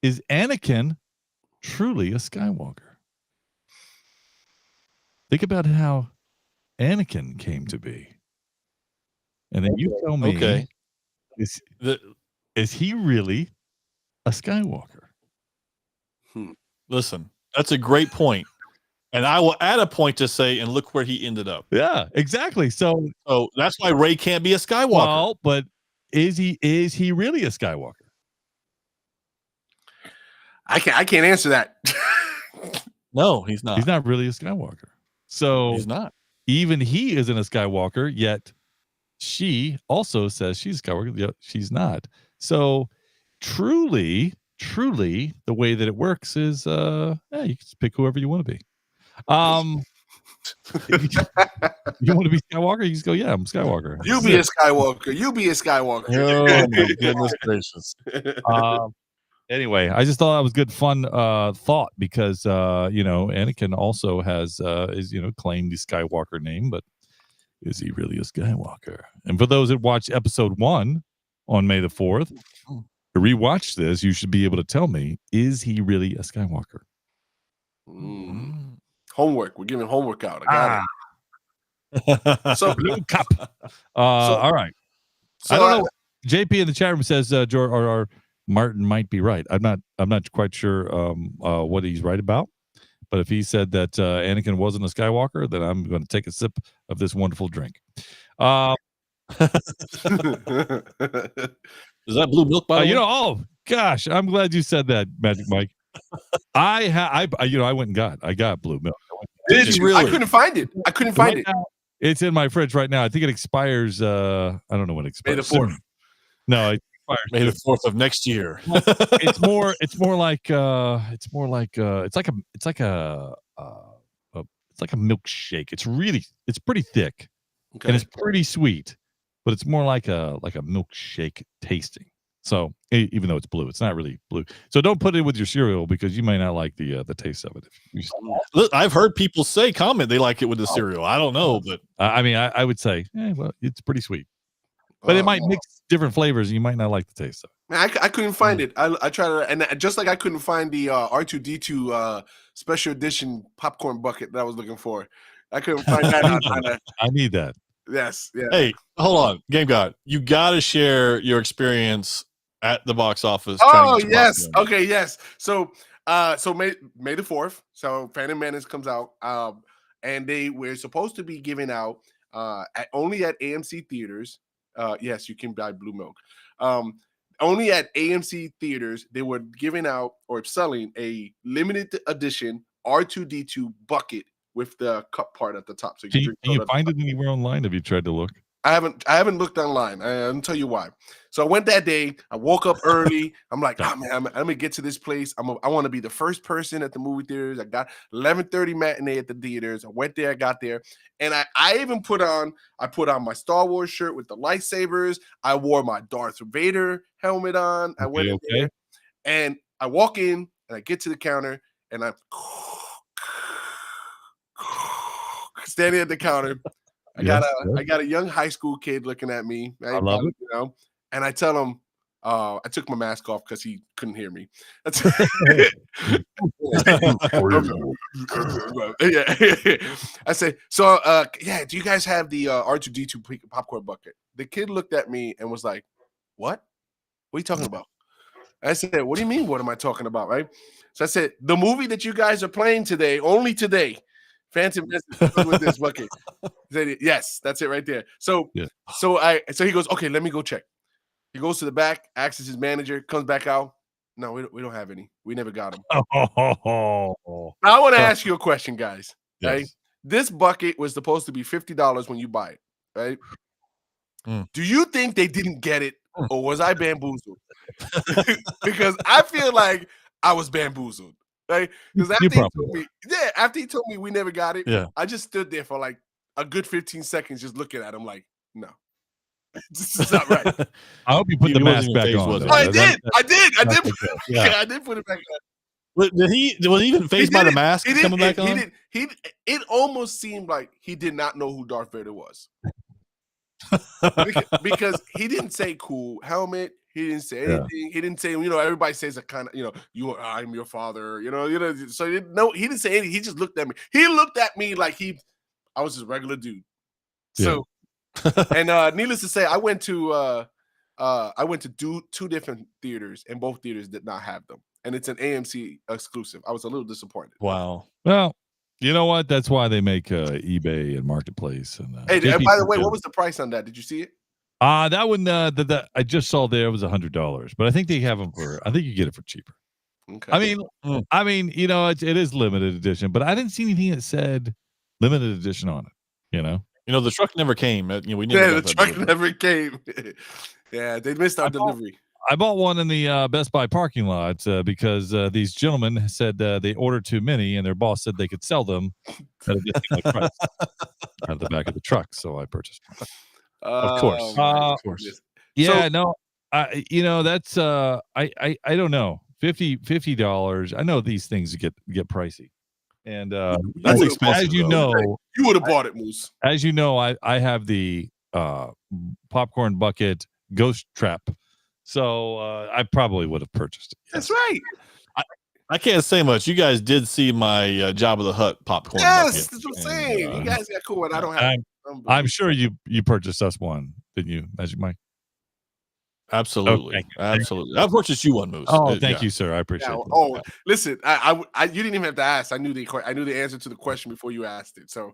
Is Anakin truly a Skywalker? Think about how Anakin came to be. And then you tell me, okay, is he really a Skywalker? Listen, that's a great point. And I will add a point to say, and look where he ended up. Yeah, exactly. So that's why Rey can't be a Skywalker. Well, but is he really a Skywalker? I can't answer that. No, he's not. He's not really a Skywalker. So he's not. Even he isn't a Skywalker, yet she also says she's a Skywalker. Yet she's not. So truly, the way that it works is you can just pick whoever you want to be. You want to be Skywalker? You just go, yeah, I'm Skywalker. You be a Skywalker. You be a Skywalker. Oh my goodness gracious. Anyway, I just thought that was good, fun thought because Anakin also has is claimed the Skywalker name, but is he really a Skywalker? And for those that watched episode 1 on May the 4th, to rewatch this, you should be able to tell me, is he really a Skywalker? Homework. We're giving homework out. I got it. So Blue cup. All right. So I don't know. JP in the chat room says George or Martin might be right. I'm not quite sure what he's right about. But if he said that Anakin wasn't a Skywalker, then I'm going to take a sip of this wonderful drink. Is that blue milk, by the way? Oh gosh, I'm glad you said that, Magic Mike. I went and I got blue milk. Did you really? I couldn't find it. It's in my fridge right now. I think it expires. I don't know when it expires. May the 4th. No, it expires May the 4th of next year. It's like a milkshake. It's pretty thick, and it's pretty sweet, but it's more like a milkshake tasting. So even though it's blue, it's not really blue. So don't put it with your cereal because you may not like the taste of it. Look, I've heard people comment they like it with the cereal. I don't know, but I would say, well, it's pretty sweet, but it might mix different flavors. And you might not like the taste of it. Man, I couldn't find it. I tried to, and just like I couldn't find the R2D2 special edition popcorn bucket that I was looking for. I couldn't find that. I need that. Yes. Yeah. Hey, hold on, Game God. You got to share your experience at the box office. Oh yes. Okay. Yes. So May the 4th. So Phantom Menace comes out. And they were supposed to be giving out only at AMC theaters. Yes, you can buy blue milk. Only at AMC theaters, they were giving out or selling a limited edition R2D2 bucket with the cup part at the top. So can you find it anywhere online? Have you tried to look? I haven't looked online. I'll tell you why. So I went that day. I woke up early. I'm like, oh man, I'm gonna get to this place. I want to be the first person at the movie theaters. I got 11:30 matinee at the theaters. I went there. I got there, and I even put on my Star Wars shirt with the lightsabers. I wore my Darth Vader helmet on. I went in there, and I walk in and I get to the counter, and I'm standing at the counter. I got a young high school kid looking at me. I love it. And I tell him, I took my mask off because he couldn't hear me. I say, so do you guys have the R2D2 popcorn bucket? The kid looked at me and was like, what? What are you talking about? I said, what do you mean? What am I talking about? Right? So I said, the movie that you guys are playing today, only today, Phantom Menace with this bucket. He said, yes, that's it right there. So, Yeah. so he goes, okay, let me go check. He goes to the back, asks his manager, comes back out. No, we don't have any. We never got them. Oh, Now I want to ask you a question, guys. yes. Right? This bucket was supposed to be $50 when you buy it, right? Mm. Do you think they didn't get it, or was I bamboozled? Because I feel like I was bamboozled, right? Because after he told me we never got it, Yeah. I just stood there for like a good 15 seconds, just looking at him like, no, this is not right. I hope you put He the wasn't mask back even phased, on. was he? though. I did. Yeah. I did put it back on. Was he even phased by the mask He coming back on? It almost seemed like he did not know who Darth Vader was. because he didn't say cool helmet. He didn't say anything. He didn't say, everybody says a kind of, I'm your father, so he didn't say anything. He just looked at me. He looked at me like I was just a regular dude. So, and needless to say, I went to two different theaters, and both theaters did not have them. And it's an AMC exclusive. I was a little disappointed. Wow. Well, you know what? That's why they make eBay and Marketplace. And Hey, and by the way, what was the price on that? Did you see it? That one that I just saw there was $100, but I think they have them I think you get it for cheaper. Okay. I mean, it is limited edition, but I didn't see anything that said limited edition on it. The truck never came. We never Yeah, got the that truck delivery. never came. Yeah, they missed our delivery. I bought one in the Best Buy parking lot because these gentlemen said they ordered too many, and their boss said they could sell them at a discounted price out of the back of the truck. So I purchased one. Of course. my Of course. goodness. Yeah, no, that's I don't know. $50. I know these things get pricey, and That's would've- expensive. as you though. know, You would have bought it, Moose. as you know, I have the popcorn bucket ghost trap, so I probably would have purchased it. That's right. I can't say much. You guys did see my Jabba the Hutt popcorn. Yes, bucket, that's what I'm and, saying. You guys got cool, and I don't have. I'm sure you purchased us one, didn't you, Magic Mike? Absolutely. thank you. Absolutely. I purchased you one, Moose. Oh, thank you, sir. I appreciate Yeah, it. oh, listen, I you didn't even have to ask. I knew the answer to the question before you asked it. So,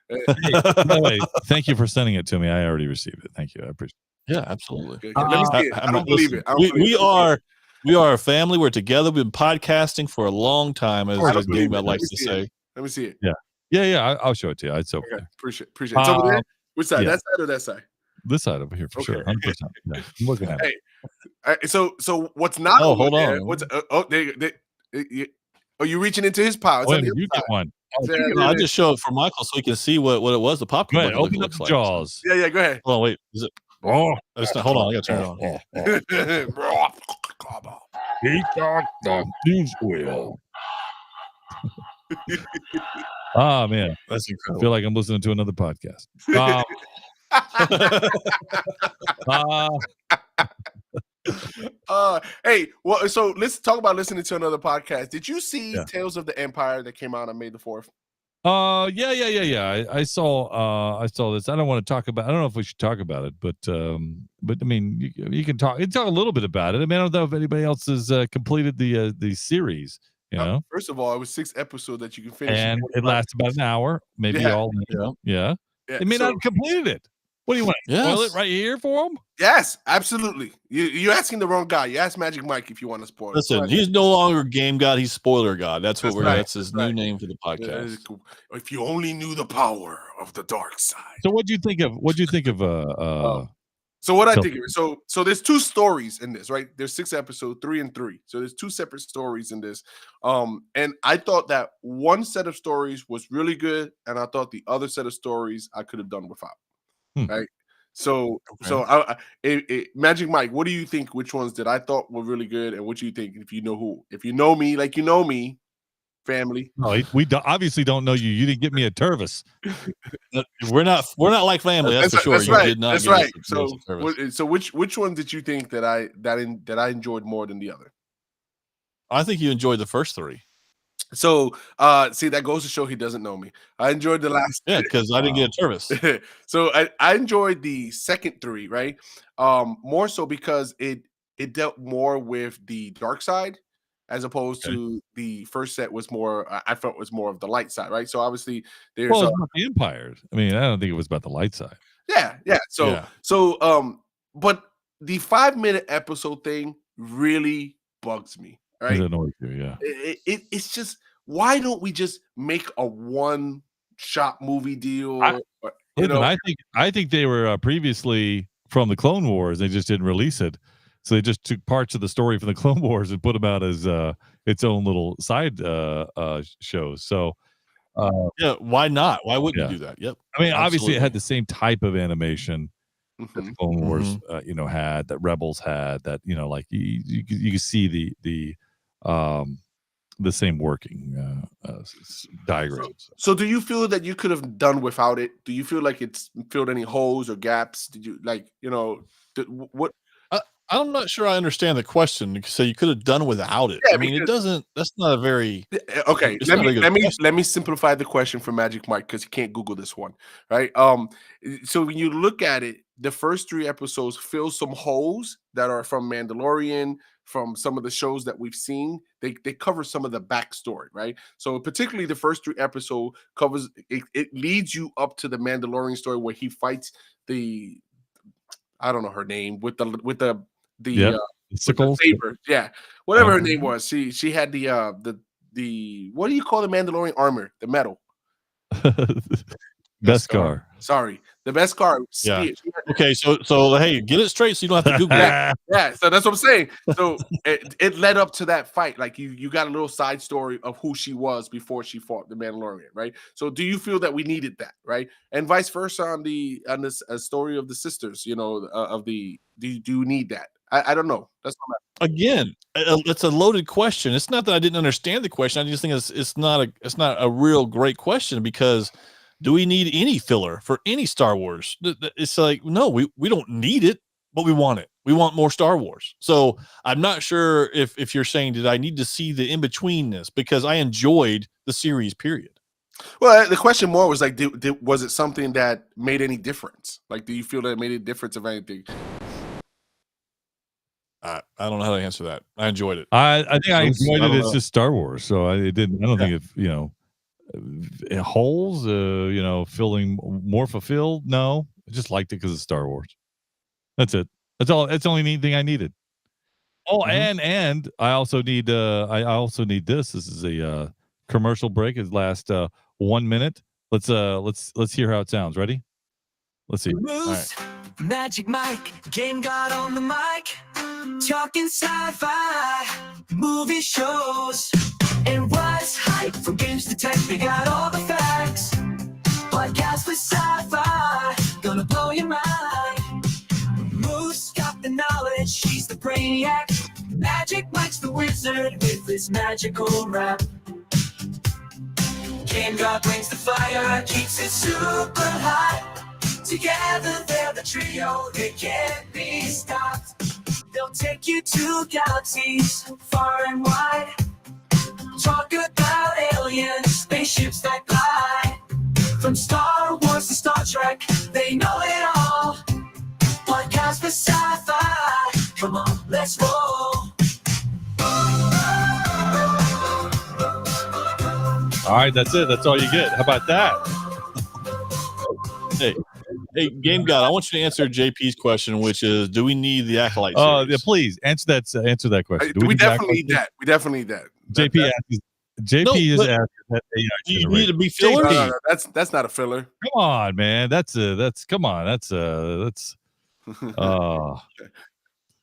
By the way, thank you for sending it to me. I already received it. Thank you. I appreciate Yeah, absolutely. okay, let me see it. I don't believe it. I don't believe it. We are a family. We're together. We've been podcasting for a long time, as I don't believe Game it. God likes Let me to see say. it. Let me see it. it. Yeah. I'll show it to you. It's over Okay, there. appreciate it. It's over there. Which side? yeah. That side or that side? This side over here for sure. Okay. 100%. Yeah, I'm looking at it. Hey, all right, so what's not? Oh, over hold there, on. What's are you reaching into his pile? It's Wait on a the minute, you other get one. side. No, I just show it for Michael so he can see what it was. The Go popcorn ahead. bucket Open up looks the like. jaws. So, Yeah, go ahead. hold on, wait. Is it? Oh, Hold on. I got to turn it on. he got the news wheel. Oh man, That's I incredible. feel like I'm listening to another podcast. Hey, well, so let's talk about listening to another podcast. Did you see Yeah. Tales of the Empire that came out on May the 4th? Yeah. I saw this. I don't want to talk about. I don't know if we should talk about it, but I mean, you can talk. You can talk a little bit about it. I mean, I don't know if anybody else has completed the series. First of all, it was 6 episodes that you can finish. in And it 45 lasts about an hour, maybe Yeah. all. Yeah. Yeah, Yeah, they may so- not have completed it. What do you want? Spoil Yes. it right here for them? Yes, absolutely. You're asking the wrong guy. You ask Magic Mike if you want to spoil. it. Listen, Right. he's no longer Game God. He's Spoiler God. That's what That's we're. right, That's his that's right. new name for the Yeah, that is podcast. cool. If you only knew the power of the dark side. So, what do you think of? So what I So- think of it. So there's 2 stories in this, right? There's 6 episodes, 3 and 3. So there's 2 separate stories in this. And I thought that one set of stories was really good, and I thought the other set of stories I could have done without. Right. So Magic Mike, what do you think? Which ones that I thought were really good, and what do you think? If you know me, like you know me, family. No, obviously don't know you. You didn't get me a Tervis. We're not like family. That's for sure. That's You right. did not. That's give us right. the So, service. which ones did you think that I enjoyed more than the other? I think you enjoyed the first 3. So, see, that goes to show he doesn't know me. I enjoyed the last. Yeah, because I didn't get a service. So I enjoyed the second three, right? More so because it dealt more with the dark side as opposed Okay. to the first set was more. I felt was more of the light side, right? So obviously there's Well, it's about the empires. I mean, I don't think it was about the light side. yeah. So Yeah. but the 5 minute episode thing really bugs me, It right? annoys you, yeah. It's just why don't we just make a one shot movie deal? I- or, Listen, I think they were previously from the Clone Wars. They just didn't release it, so they just took parts of the story from the Clone Wars and put them out as its own little side shows. So, Yeah, why not? Why wouldn't Yeah. you do that? Yep. I mean, obviously, it had Absolutely. the same type of animation that Mhm. the Clone Wars, Mm-hmm. had, that Rebels had, that like you could see the same working diagrams. So do you feel that you could have done without it? Do you feel like it's filled any holes or gaps? Did you what? I'm not sure I understand the question. So you could have done without it. Yeah, I mean, it because- doesn't. That's not a very. Okay, It's let not a me good let me question. let me simplify the question for Magic Mike because he can't Google this one, right? So when you look at it, the first 3 episodes fill some holes that are from Mandalorian, from some of the shows that we've seen. They cover some of the backstory, right? So particularly the first 3 episodes covers it leads you up to the Mandalorian story where he fights the I don't know her name with the Yep. with the Sickles. saber. Yeah, whatever her Uh-huh. name was. She had the what do you call the Mandalorian armor? The metal. Beskar. Sorry, the best car. Yeah. She had- Okay, so hey, get it straight so you don't have to Google it. yeah. So that's what I'm saying. So it led up to that fight. Like you got a little side story of who she was before she fought the Mandalorian, right? So do you feel that we needed that, right? And vice versa on this story of the sisters, of the do you need that? I don't know. That's what Again, it's a loaded question. It's not that I didn't understand the question. I just think it's not a real great question because do we need any filler for any Star Wars? It's like no, we don't need it, but we want it. We want more Star Wars. So I'm not sure if you're saying did I need to see the in betweenness because I enjoyed the series. Period. Well, the question more was like, was it something that made any difference? Like, do you feel that it made a difference of anything? I don't know how to answer that. I enjoyed it. I think I Those- enjoyed I it. don't It's know. just Star Wars, so I didn't. I don't think holes. Feeling more fulfilled. No, I just liked it because it's Star Wars. That's it. That's all. That's the only neat thing I needed. Oh, Mhm. and I also need. I also need this. This is a commercial break. It lasts 1 minute. Let's hear how it sounds. Ready? Let's see. Moose, Magic Mike, Game God on the mic, talking sci-fi, movie shows, and what's hype from games to tech. We got all the facts. Podcast with sci-fi, gonna blow your mind. Moose got the knowledge, she's the brainiac. Magic Mike's the wizard with his magical rap. Game God brings the fire, keeps it super hot. Together they're the trio, they can't be stopped. They'll take you to galaxies far and wide. Talk about aliens, spaceships that fly. From Star Wars to Star Trek, they know it all. Podcast for sci-fi, come on, let's roll. All right, that's it. That's all you get. How about that? Hey, Game God, I want you to answer JP's question, which is, do we need the Acolyte Oh, series? yeah, please answer that question. Do We need that definitely need that. We definitely need that. JP asks. JP No, is but- asking that AI Do you generator. need to be No, filler? no, that's not a filler. Come on, man. That's come on. That's My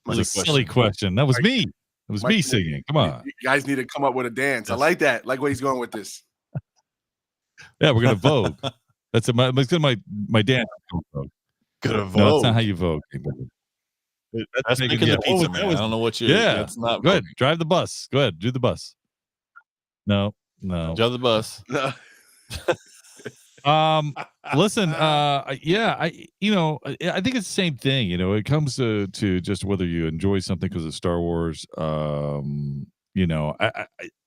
that's a Silly silly question. That was Mike- me. It was Mike, me singing. Come on. You guys need to come up with a dance. I Yes. like that. Like where he's going with this. Yeah, we're gonna vote. That's my dance. Good of No, that's not how you vote. That's making making the- the pizza, that man. was- I don't know what you. Yeah, that's not Go ahead. voting. Drive the bus. Go ahead. Do the bus. No. Drive the bus. Listen, yeah, I think it's the same thing. It comes to just whether you enjoy something because of Star Wars. I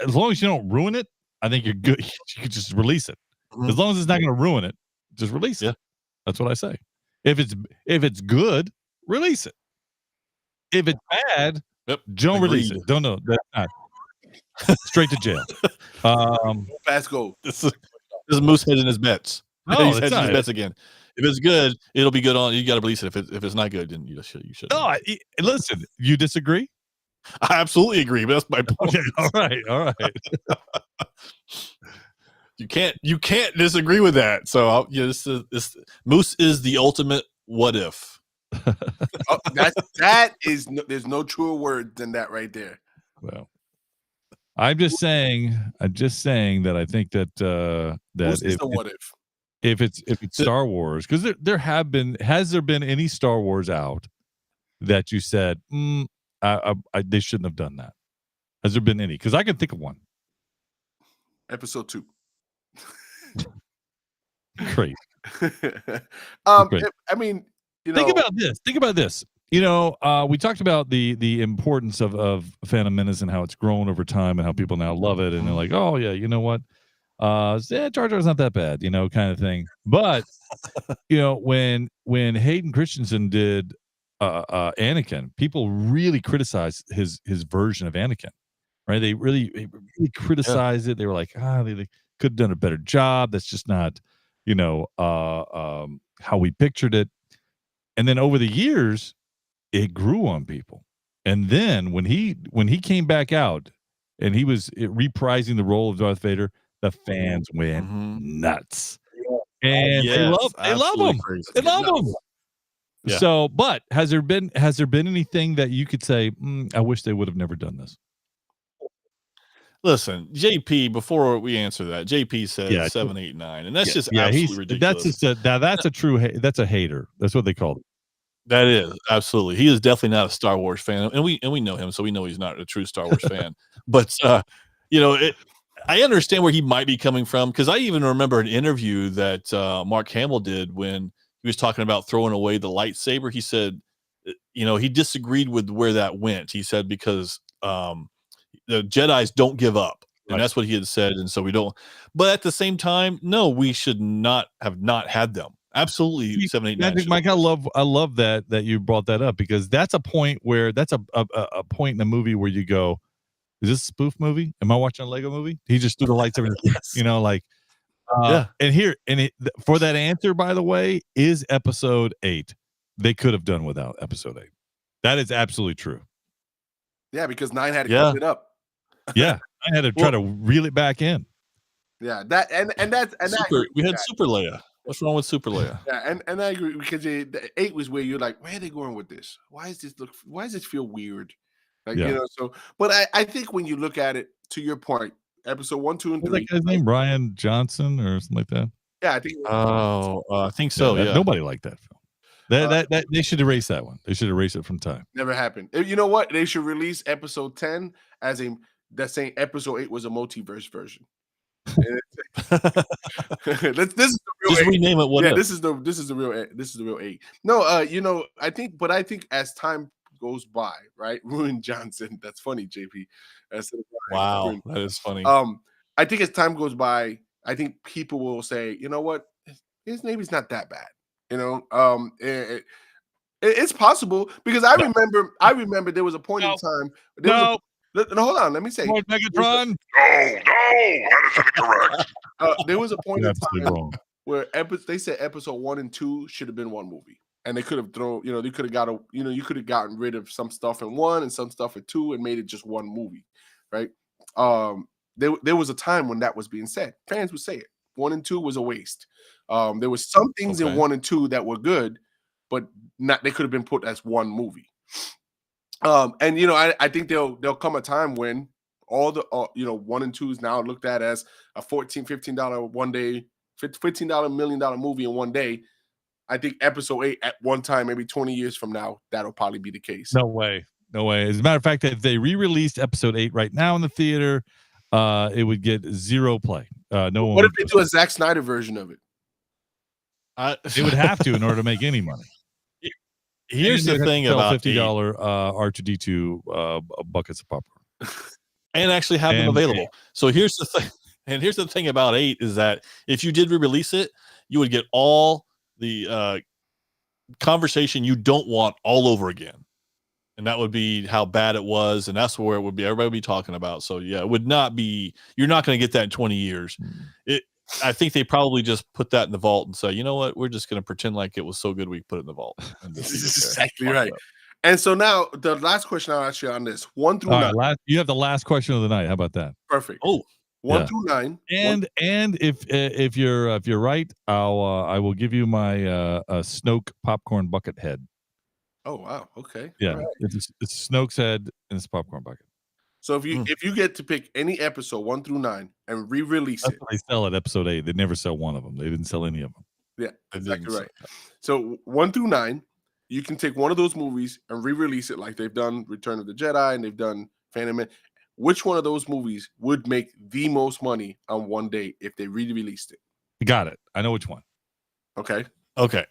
as long as you don't ruin it, I think you're good. You could just release it. Mhm. As long as it's not going to ruin it, just release Yeah. it. That's what I say. If it's good, release it. If it's bad, Yep. don't release Agreed. it. Don't know. That's not. Straight to jail. Fast go. This is Moose hedging his bets. No, He's it's hedging his not. bets again. If it's good, it'll be good on. You got to release it. If it's not good, then you should. No, listen. You disagree? I absolutely agree. But that's my point. Okay. All right. You can't disagree with that. So this Moose is the ultimate what if. Oh, that is there's no truer word than that right there. Well, I'm just saying that I think that Who's the what if? if it's Star Wars, because has there been any Star Wars out that you said they shouldn't have done that? Has there been any? Because I can think of one. Episode 2. Great. Great. I mean, you know, Think about this. You know, we talked about the importance of Phantom Menace and how it's grown over time and how people now love it and they're like, oh yeah, you know what? Jar Jar's not that bad, you know, kind of thing. But you know, when Hayden Christensen did Anakin, people really criticized his version of Anakin, right? They really criticized it. They were like, they could have done a better job. That's just not, you know, how we pictured it. And then over the years, it grew on people. And then when he came back out and he was reprising the role of Darth Vader, the fans went nuts. And they love him. Crazy. They love him. Yeah. So, but has there been anything that you could say, I wish they would have never done this? Listen, JP, before we answer that, JP says Yeah. 7, 8, 9, and that's just Yeah, absolutely ridiculous. that's just that's a true that's a hater. That's what they call it. That is absolutely. He is definitely not a Star Wars fan, and we know him, so we know he's not a true Star Wars fan. But you know, I understand where he might be coming from, because I even remember an interview that Mark Hamill did when he was talking about throwing away the lightsaber. He said, you know, he disagreed with where that went. He said because the Jedis don't give up, and Right. that's what he had said, and so we don't. But at the same time, no, we should not have had them. Absolutely, 7, 8, 9. Mike, I love that you brought that up, because that's a point where that's a point in the movie where you go, is this a spoof movie? Am I watching a Lego movie? He just threw the lightsaber, Yes. you know, like Yeah. And for that answer, by the way, is episode 8. They could have done without episode 8. That is absolutely true. yeah, because 9 had to Yeah. clean it up. Yeah, I had to try to reel it back in. Yeah, that and that's and that We had Super Leia. What's wrong with Super Leia? yeah, and I agree, because the 8 was where you're like, where are they going with this? Why does this feel weird? Like, Yeah. you know, so but I think when you look at it, to your point, episode 1, 2, and What's 3. that guy's name? Brian Johnson or something like that? Yeah, I think Oh, I think so. Yeah. Nobody liked that film. That they should erase that one. They should erase it from time. never happened. You know what? They should release episode 10 as that saying episode 8 was a multiverse version. this is the real Just 8. rename it. What Yeah, if? this is the real 8. No, you know, I think as time goes by, right? Ruin Johnson. That's funny, JP. Wow, that is funny. I think as time goes by, I think people will say, you know what, his name is not that bad. You know, it's possible, because I remember there was a point in time. Hold on, let me say. Megatron. No, that is incorrect. There was a point in Absolutely time wrong. where they said episode 1 and 2 should have been one movie, and they could have thrown, you know, they could have you could have gotten rid of some stuff in 1 and some stuff in 2 and made it just one movie, right? There was a time when that was being said. Fans would say it. 1 and 2 was a waste. There was some things in 1 and 2 that were good, but they could have been put as one movie. And you know, I think there'll come a time when all the 1 and 2 is now looked at as a $14-15 one day, $15 million movie in one day. I think episode 8 at one time, maybe 20 years from now, that'll probably be the case. No way. As a matter of fact, if they re-released episode 8 right now in the theater, it would get 0 play. No one. What if they do a Zack Snyder version of it? They would have to in order to make any money. Here's the thing about $50 R2D2 buckets of popcorn. and actually have them And- available. So here's the thing. And here's the thing about 8 is that if you did re-release it, you would get all the conversation you don't want all over again. And that would be how bad it was. And that's where it would be. Everybody would be talking about. So yeah, it would not be, you're not going to get that in 20 years. I think they probably just put that in the vault and say, you know what? We're just going to pretend like it was so good we put it in the vault. And This just is leave it there. exactly right. And so now the last question I'll ask you on this 1 through All 9. right, you have the last question of the night. How about that? Perfect. Oh, 1 Yeah. through 9. And if you're right, I will give you my Snoke popcorn bucket head. Oh wow. Okay. Yeah, All right. it's Snoke's head and it's a popcorn bucket. So if you get to pick any episode 1 through 9 and re-release That's it, what they sell at episode 8. They never sell one of them. They didn't sell any of them. yeah, I exactly didn't right. So 1 through 9, you can take one of those movies and re-release it like they've done Return of the Jedi and they've done Phantom Man. Which one of those movies would make the most money on one day if they re-released it? Got it. I know which one. Okay. okay.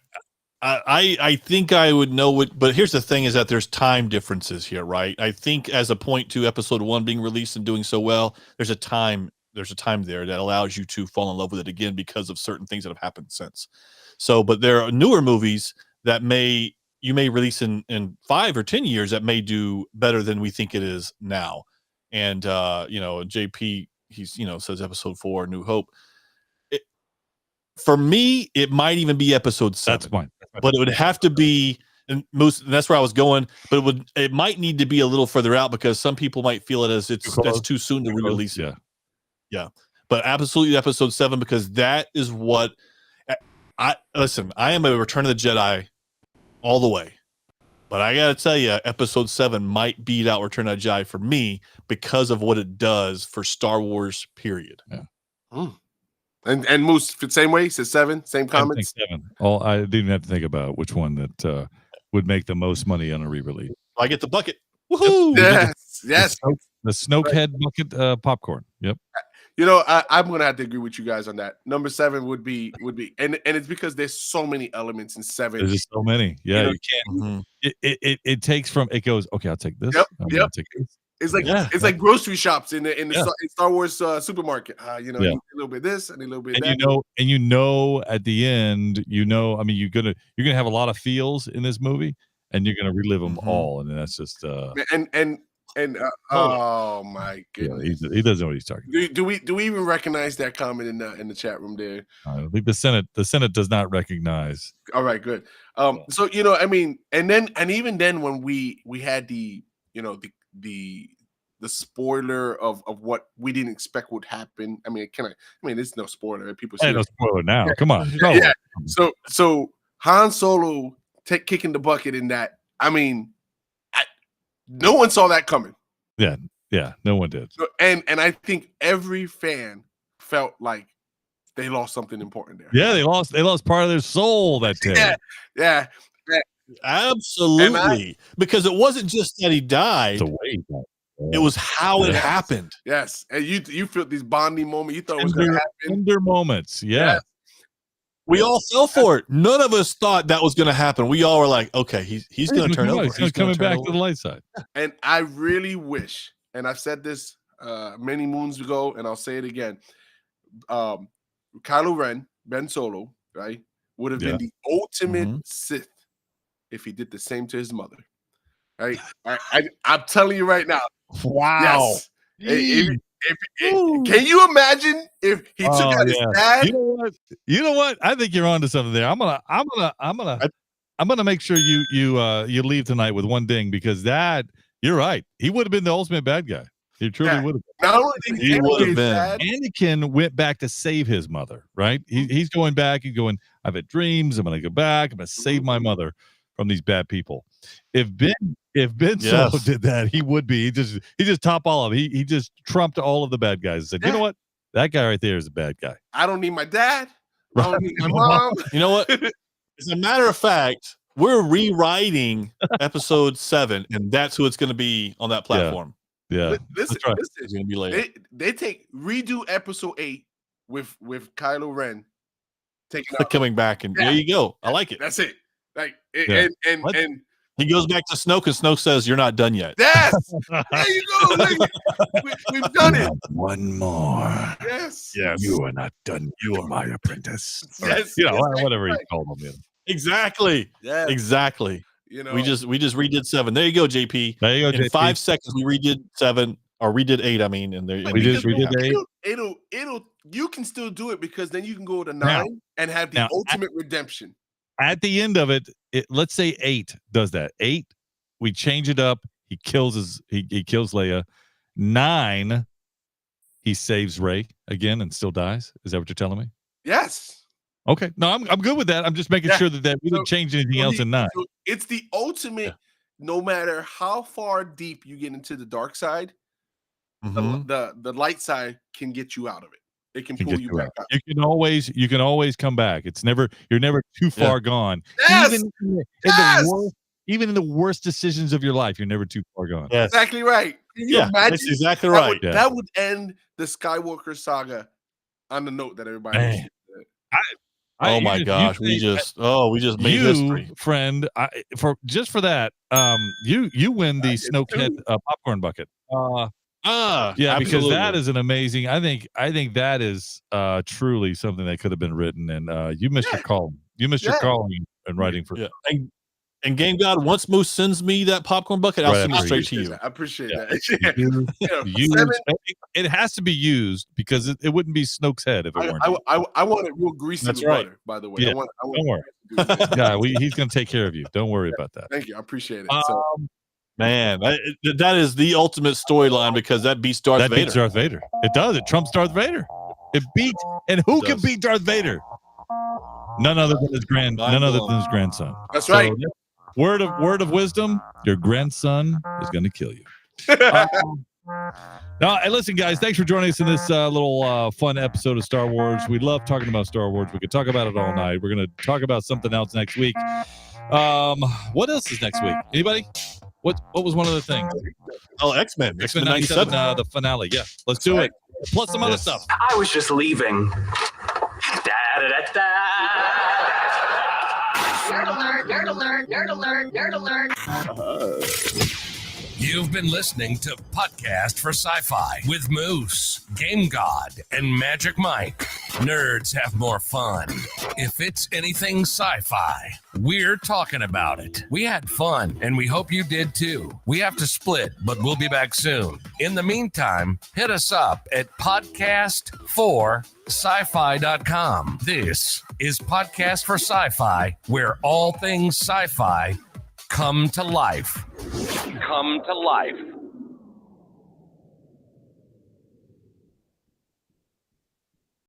I think I would know what, but here's the thing is that there's time differences here, right? I think as a point to episode 1 being released and doing so well, there's a time there that allows you to fall in love with it again because of certain things that have happened since. So, but there are newer movies that you may release in 5 or 10 years that may do better than we think it is now. And JP, he's says episode 4, New Hope. For me, it might even be episode 7. That's fine. But it would have to be, and that's where I was going. But it might need to be a little further out because some people might feel it as that's too soon to re-release it. Yeah. But absolutely episode 7 because that is what I am a Return of the Jedi all the way. But I gotta tell you, episode 7 might beat out Return of the Jedi for me because of what it does for Star Wars, period. Yeah. And Moose, same way, says 7, same comments. 7. I didn't have to think about which one that would make the most money on a re-release. I get the bucket. Woohoo! Yes. The Snoke head bucket popcorn. Yep. I'm gonna have to agree with you guys on that. Number 7 would be, and it's because there's so many elements in 7. There's just so many. Yeah, know, you can't. It takes from it goes. Okay, I'll take this. Yep, I'll yep. take this. It's like grocery shops in the Star Wars supermarket. I need Yeah. a little bit of this, and a little bit of And that. at the end, I mean, you're gonna have a lot of feels in this movie, and you're gonna relive them all, and that's just oh my goodness. he doesn't know what he's talking about. Do we even recognize that comment in the chat room there? I think the Senate does not recognize. All right, good. So I mean, and even then when we had the spoiler of what we didn't expect would happen. I mean, it's no spoiler. People say No spoiler now. Come on. yeah. So Han Solo kicking the bucket in that. I mean, no one saw that coming. Yeah, no one did. So, and I think every fan felt like they lost something important there. Yeah, they lost part of their soul that day. Yeah. Absolutely. Because it wasn't just that he died. It was how it happened. Yes. And you felt these bonding moments. You thought it was going to happen. Tender moments. Yeah. We all fell for it. None of us thought that was going to happen. We all were like, okay, he's going to turn over. He's coming back to the light side. And I really wish, and I've said this many moons ago, and I'll say it again. Kylo Ren, Ben Solo, right, would have been the ultimate Sith if he did the same to his mother. Right? I'm telling you right now. Wow. Yes. Can you imagine if he took out his dad? You know what? I think you're onto something there. I'm gonna make sure you leave tonight with one ding because you're right. He would have been the ultimate bad guy. He truly would have been. Not only did he would have been. Anakin went back to save his mother. Right? He's going back. He's going. I've had dreams. I'm gonna go back. I'm gonna save my mother from these bad people. If Ben Solo did that, he would be. He just top all of it. He just trumped all of the bad guys and said, you know what? That guy right there is a bad guy. I don't need my dad. I don't need my mom. You know what? As a matter of fact, we're rewriting episode 7, and that's who it's going to be on that platform. Yeah. Listen, it's going to be later. They redo episode 8 with Kylo Ren taking coming back, and there you go. I like it. That's it. Like He goes back to Snoke, and Snoke says, "You're not done yet." Yes. There you go. Look, we've done it. One more. Yes. Yes. You are not done. You are my apprentice. Yes. You know, Yes, whatever he right. called him. You know. Exactly. Yeah. Exactly. You know, We just redid 7. There you go, JP. There you go, In JP. 5 seconds, we redid 7 or redid 8. I mean, and there We did 8. It'll you can still do it because then you can go to 9 Now- and have the now, ultimate redemption. At the end of it, let's say 8 does that. 8, we change it up. He kills he kills Leia. 9, he saves Rey again and still dies. Is that what you're telling me? Yes. Okay. No, I'm good with that. I'm just making Yeah. sure that we didn't change anything else in 9. So it's the ultimate. Yeah. No matter how far deep you get into the dark side, Mhm. the light side can get you out of it. It can Can pull get you you back out. out. You can always come back. It's never you're never too Yeah. far gone. Yes. Even in Yes. even in the worst decisions of your life, you're never too far gone. Yes. Exactly right. Can you Yeah, imagine? that's exactly That right. would, Yeah. that would end the Skywalker saga on the note that everybody. Man. needs to- I- Oh you my just- gosh, you we say- just made history. friend, for that, you win the It's Snokehead true. popcorn bucket. Yeah, Because that is an amazing. I think that is truly something that could have been written, and you missed your call. You missed your Yeah. calling and writing for. Yeah. And Game God, once Moose sends me that popcorn bucket, I'll Right send it after straight to you. I appreciate Yeah. that. You- You know, use- 7, it has to be used because it wouldn't be Snoke's head if it weren't. I want it real greasy That's with right. butter, by the way. Yeah. I want Don't worry. to do it. Yeah, he's going to take care of you. Don't worry about that. Thank you. I appreciate it. Um, So, Man, that is the ultimate storyline because that beats Darth that Vader. beats Darth Vader. It does. It trumps Darth Vader. It beats, and who It can does. beat Darth Vader? None other than his grandson. that's So, right. Word of wisdom: your grandson is going to kill you. Now, hey, listen, guys, thanks for joining us in this little fun episode of Star Wars. We love talking about Star Wars. We could talk about it all night. We're going to talk about something else next week. What else is next week? Anybody? What was one of the things? Oh, X-Men. X-Men 97, the finale. Yeah, let's do it. Plus some other Yes. stuff. I was just leaving. Nerd alert, nerd alert, nerd alert, nerd alert. You've been listening to Podcast for Sci-Fi with Moose, Game God, and Magic Mike. Nerds have more fun. If it's anything sci-fi, we're talking about it. We had fun, and we hope you did too. We have to split, but we'll be back soon. In the meantime, hit us up at podcast4sci-fi.com. This is Podcast for Sci-Fi, where all things sci-fi come to life. Come to life.